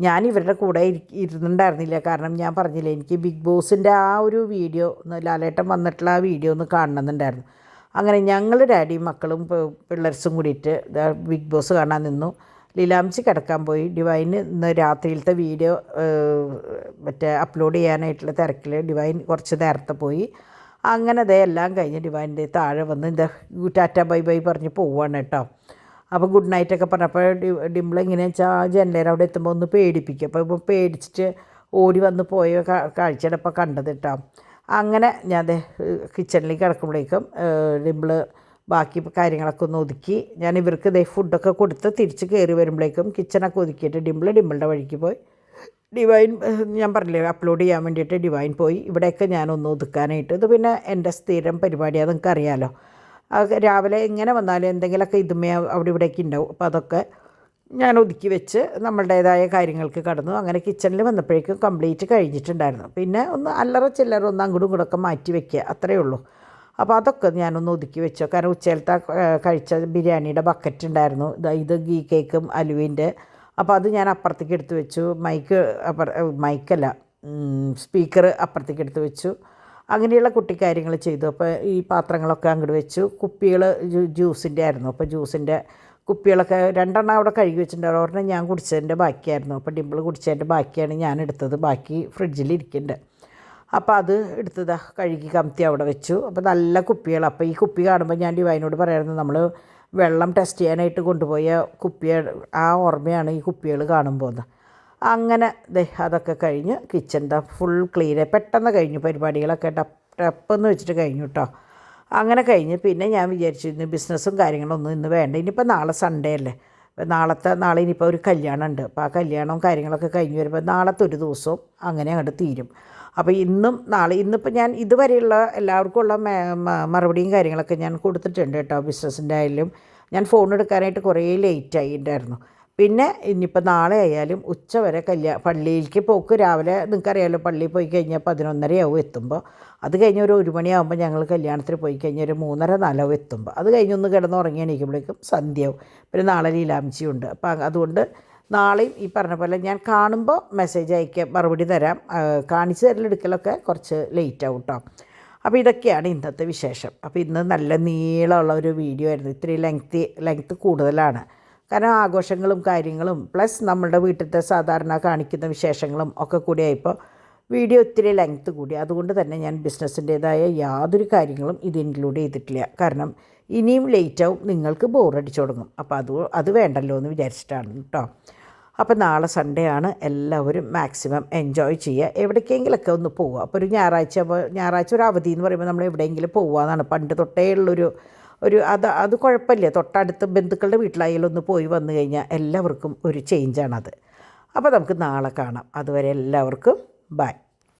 A: ഞാൻ ഇവരുടെ കൂടെ ഇരുന്നുണ്ടായിരുന്നില്ല, കാരണം ഞാൻ പറഞ്ഞില്ലേ എനിക്ക് ബിഗ് ബോസിൻ്റെ ആ ഒരു വീഡിയോ ലാലേട്ടൻ വന്നിട്ടുള്ള ആ വീഡിയോ ഒന്ന് കാണണമെന്നുണ്ടായിരുന്നു. അങ്ങനെ ഞങ്ങൾ ഡാഡിയും മക്കളും പിള്ളേർസും കൂടിയിട്ട് ബിഗ് ബോസ് കാണാൻ നിന്നു. ലീലാമ്മച്ചി കിടക്കാൻ പോയി. ഡിവൈന് ഇന്ന് രാത്രിയിലത്തെ വീഡിയോ അപ്ലോഡ് ചെയ്യാനായിട്ടുള്ള തിരക്കിൽ ഡിവൈൻ കുറച്ച് നേരത്തെ പോയി. അങ്ങനെ എല്ലാം കഴിഞ്ഞ് ഡിവൈൻ്റെ താഴെ വന്ന് ടാറ്റ ബൈ ബൈ പറഞ്ഞ് പോവുകയാണ് കേട്ടോ. അപ്പോൾ ഗുഡ് നൈറ്റൊക്കെ പറഞ്ഞപ്പോൾ ഡിംപിൾ എങ്ങനെയാണെന്ന് വെച്ചാൽ ആ ജനലേർ അവിടെ എത്തുമ്പോൾ ഒന്ന് പേടിപ്പിക്കും. അപ്പോൾ പേടിച്ചിട്ട് ഓടി വന്ന് പോയ കാഴ്ചയുടെ ഇപ്പോൾ കണ്ടത് കേട്ടോ. അങ്ങനെ ഞാൻ കിച്ചണിലേക്ക് കിടക്കുമ്പോഴേക്കും ഡിംപിൾ ബാക്കി കാര്യങ്ങളൊക്കെ ഒന്ന് ഒതുക്കി ഞാൻ ഇവർക്ക് ഫുഡൊക്കെ കൊടുത്ത് തിരിച്ച് കയറി വരുമ്പോഴേക്കും കിച്ചണൊക്കെ ഒതുക്കിയിട്ട് ഡിംപിളുടെ വഴിക്ക് പോയി. ഡിവൈൻ ഞാൻ പറഞ്ഞില്ലേ അപ്ലോഡ് ചെയ്യാൻ വേണ്ടിയിട്ട് ഡിവൈൻ പോയി. ഇവിടെയൊക്കെ ഞാനൊന്ന് ഒതുക്കാനായിട്ട്, ഇത് പിന്നെ എൻ്റെ സ്ഥിരം പരിപാടിയാണ്, നിങ്ങൾക്ക് അറിയാമല്ലോ. രാവിലെ എങ്ങനെ വന്നാലും എന്തെങ്കിലുമൊക്കെ ഇതുമേ അവിടെ ഇവിടെയൊക്കെ ഉണ്ടാവും. അപ്പോൾ അതൊക്കെ ഞാൻ ഒതുക്കി വെച്ച് നമ്മളുടേതായ കാര്യങ്ങൾക്ക് കടന്നു. അങ്ങനെ കിച്ചണിൽ വന്നപ്പോഴേക്കും കംപ്ലീറ്റ് കഴിഞ്ഞിട്ടുണ്ടായിരുന്നു. പിന്നെ ഒന്ന് അല്ലറ ചില്ലറ ഒന്ന് അങ്ങോട്ടും ഇങ്ങോട്ടൊക്കെ മാറ്റി വയ്ക്കുക, അത്രയേ ഉള്ളൂ. അപ്പോൾ അതൊക്കെ ഞാനൊന്ന് ഒതുക്കി വെച്ചു. കാരണം ഉച്ചയിലത്തെ കഴിച്ച ബിരിയാണിയുടെ ബക്കറ്റ് ഉണ്ടായിരുന്നു. ഇത് ഗീ കേക്കും അലുവിൻ്റെ. അപ്പോൾ അത് ഞാൻ അപ്പുറത്തേക്ക് എടുത്ത് വെച്ചു. മൈക്കല്ല സ്പീക്കർ അപ്പുറത്തേക്ക് എടുത്ത് വെച്ചു. അങ്ങനെയുള്ള കുട്ടിക്കാര്യങ്ങൾ ചെയ്തു. അപ്പോൾ ഈ പാത്രങ്ങളൊക്കെ അങ്ങോട്ട് വെച്ചു. കുപ്പികൾ ജ്യൂസിൻ്റെ ആയിരുന്നു. അപ്പോൾ ജ്യൂസിൻ്റെ കുപ്പികളൊക്കെ 2 അവിടെ കഴുകി വെച്ചിട്ടുണ്ടായിരുന്നു. ഒരെണ്ണം ഞാൻ കുടിച്ചതിൻ്റെ ബാക്കിയായിരുന്നു. അപ്പോൾ ഡിംപിൾ കുടിച്ചതിൻ്റെ ബാക്കിയാണ് ഞാൻ എടുത്തത്, ബാക്കി ഫ്രിഡ്ജിൽ ഇരിക്കുന്നുണ്ട്. അപ്പോൾ അത് എടുത്തത് കഴുകി കമത്തി അവിടെ വെച്ചു. അപ്പോൾ നല്ല കുപ്പികൾ. അപ്പോൾ ഈ കുപ്പി കാണുമ്പോൾ ഞാൻ ഡിവൈനോട് പറയായിരുന്നു, നമ്മൾ വെള്ളം ടെസ്റ്റ് ചെയ്യാനായിട്ട് കൊണ്ടുപോയ കുപ്പി ആ ഓർമ്മയാണ് ഈ കുപ്പികൾ കാണുമ്പോൾ. അങ്ങനെ അതൊക്കെ കഴിഞ്ഞ് കിച്ചൺ ഫുൾ ക്ലീൻ പെട്ടെന്ന് കഴിഞ്ഞു. പരിപാടികളൊക്കെ ടപ്പെന്ന് വെച്ചിട്ട് കഴിഞ്ഞു കേട്ടോ. അങ്ങനെ കഴിഞ്ഞ് പിന്നെ ഞാൻ വിചാരിച്ചു ഇന്ന് ബിസിനസ്സും കാര്യങ്ങളൊന്നും ഇന്ന് വേണ്ട, ഇനിയിപ്പോൾ നാളെ സൺഡേ അല്ലേ, നാളെ ഇനിയിപ്പോൾ ഒരു കല്യാണം ഉണ്ട്. അപ്പോൾ ആ കല്യാണവും കാര്യങ്ങളൊക്കെ കഴിഞ്ഞ് വരുമ്പോൾ നാളത്തെ ഒരു ദിവസവും അങ്ങനെ അങ്ങോട്ട് തീരും. അപ്പോൾ ഇന്നിപ്പോൾ ഞാൻ ഇതുവരെയുള്ള എല്ലാവർക്കും ഉള്ള മറുപടിയും കാര്യങ്ങളൊക്കെ ഞാൻ കൊടുത്തിട്ടുണ്ട് കേട്ടോ. ബിസിനസ്സിൻ്റെ ആയാലും ഞാൻ ഫോൺ എടുക്കാനായിട്ട് കുറേ ലേറ്റായി ഉണ്ടായിരുന്നു. പിന്നെ ഇനിയിപ്പോൾ നാളെ ആയാലും ഉച്ച വരെ പള്ളിയിലേക്ക് പോക്ക് രാവിലെ നിങ്ങൾക്കറിയാമല്ലോ, പള്ളിയിൽ പോയി കഴിഞ്ഞാൽ 11:30 എത്തുമ്പോൾ. അത് കഴിഞ്ഞ് ഒരു 1 മണിയാകുമ്പോൾ ഞങ്ങൾ കല്യാണത്തിന് പോയി കഴിഞ്ഞാൽ ഒരു 3:30-4 എത്തുമ്പോൾ. അത് കഴിഞ്ഞൊന്ന് കിടന്നുറങ്ങി എണീക്കുമ്പോഴേക്കും സന്ധ്യയാവും. പിന്നെ നാളെ ലീലാംശിയുണ്ട്. അപ്പോൾ അതുകൊണ്ട് നാളെയും ഈ പറഞ്ഞ പോലെ ഞാൻ കാണുമ്പോൾ മെസ്സേജ് അയക്കാം, മറുപടി തരാം. കാണിച്ചു തരലെടുക്കലൊക്കെ കുറച്ച് ലേറ്റാവും കേട്ടോ. അപ്പോൾ ഇതൊക്കെയാണ് ഇന്നത്തെ വിശേഷം. അപ്പോൾ ഇന്ന് നല്ല നീളമുള്ള ഒരു വീഡിയോ ആയിരുന്നു. ഇത്രയും ലെങ്ത്ത് കൂടുതലാണ്. കാരണം ആഘോഷങ്ങളും കാര്യങ്ങളും പ്ലസ് നമ്മളുടെ വീട്ടിലത്തെ സാധാരണ കാണിക്കുന്ന വിശേഷങ്ങളും ഒക്കെ കൂടിയായപ്പോൾ വീഡിയോ ഒത്തിരി ലെങ്ത്ത് കൂടി. അതുകൊണ്ട് തന്നെ ഞാൻ ബിസിനസ്സിൻ്റേതായ യാതൊരു കാര്യങ്ങളും ഇത് ഇൻക്ലൂഡ് ചെയ്തിട്ടില്ല. കാരണം ഇനിയും ലേറ്റാവും, നിങ്ങൾക്ക് ബോറടിച്ചു തുടങ്ങും. അപ്പോൾ അത് വേണ്ടല്ലോ എന്ന് വിചാരിച്ചിട്ടാണ് കേട്ടോ. അപ്പോൾ നാളെ സൺഡേ ആണ്, എല്ലാവരും മാക്സിമം എൻജോയ് ചെയ്യുക. എവിടേക്കെങ്കിലൊക്കെ ഒന്ന് പോവുക. അപ്പോൾ ഒരു ഞായറാഴ്ച ഒരു അവധി എന്ന് പറയുമ്പോൾ നമ്മൾ എവിടെയെങ്കിലും പോവുക എന്നാണ് പണ്ട് തൊട്ടേ ഉള്ളൊരു അത് കുഴപ്പമില്ല. തൊട്ടടുത്ത് ബന്ധുക്കളുടെ വീട്ടിലായാലും ഒന്ന് പോയി വന്നു കഴിഞ്ഞാൽ എല്ലാവർക്കും ഒരു ചേഞ്ചാണത്. അപ്പോൾ നമുക്ക് നാളെ കാണാം. അതുവരെ എല്ലാവർക്കും ബൈ.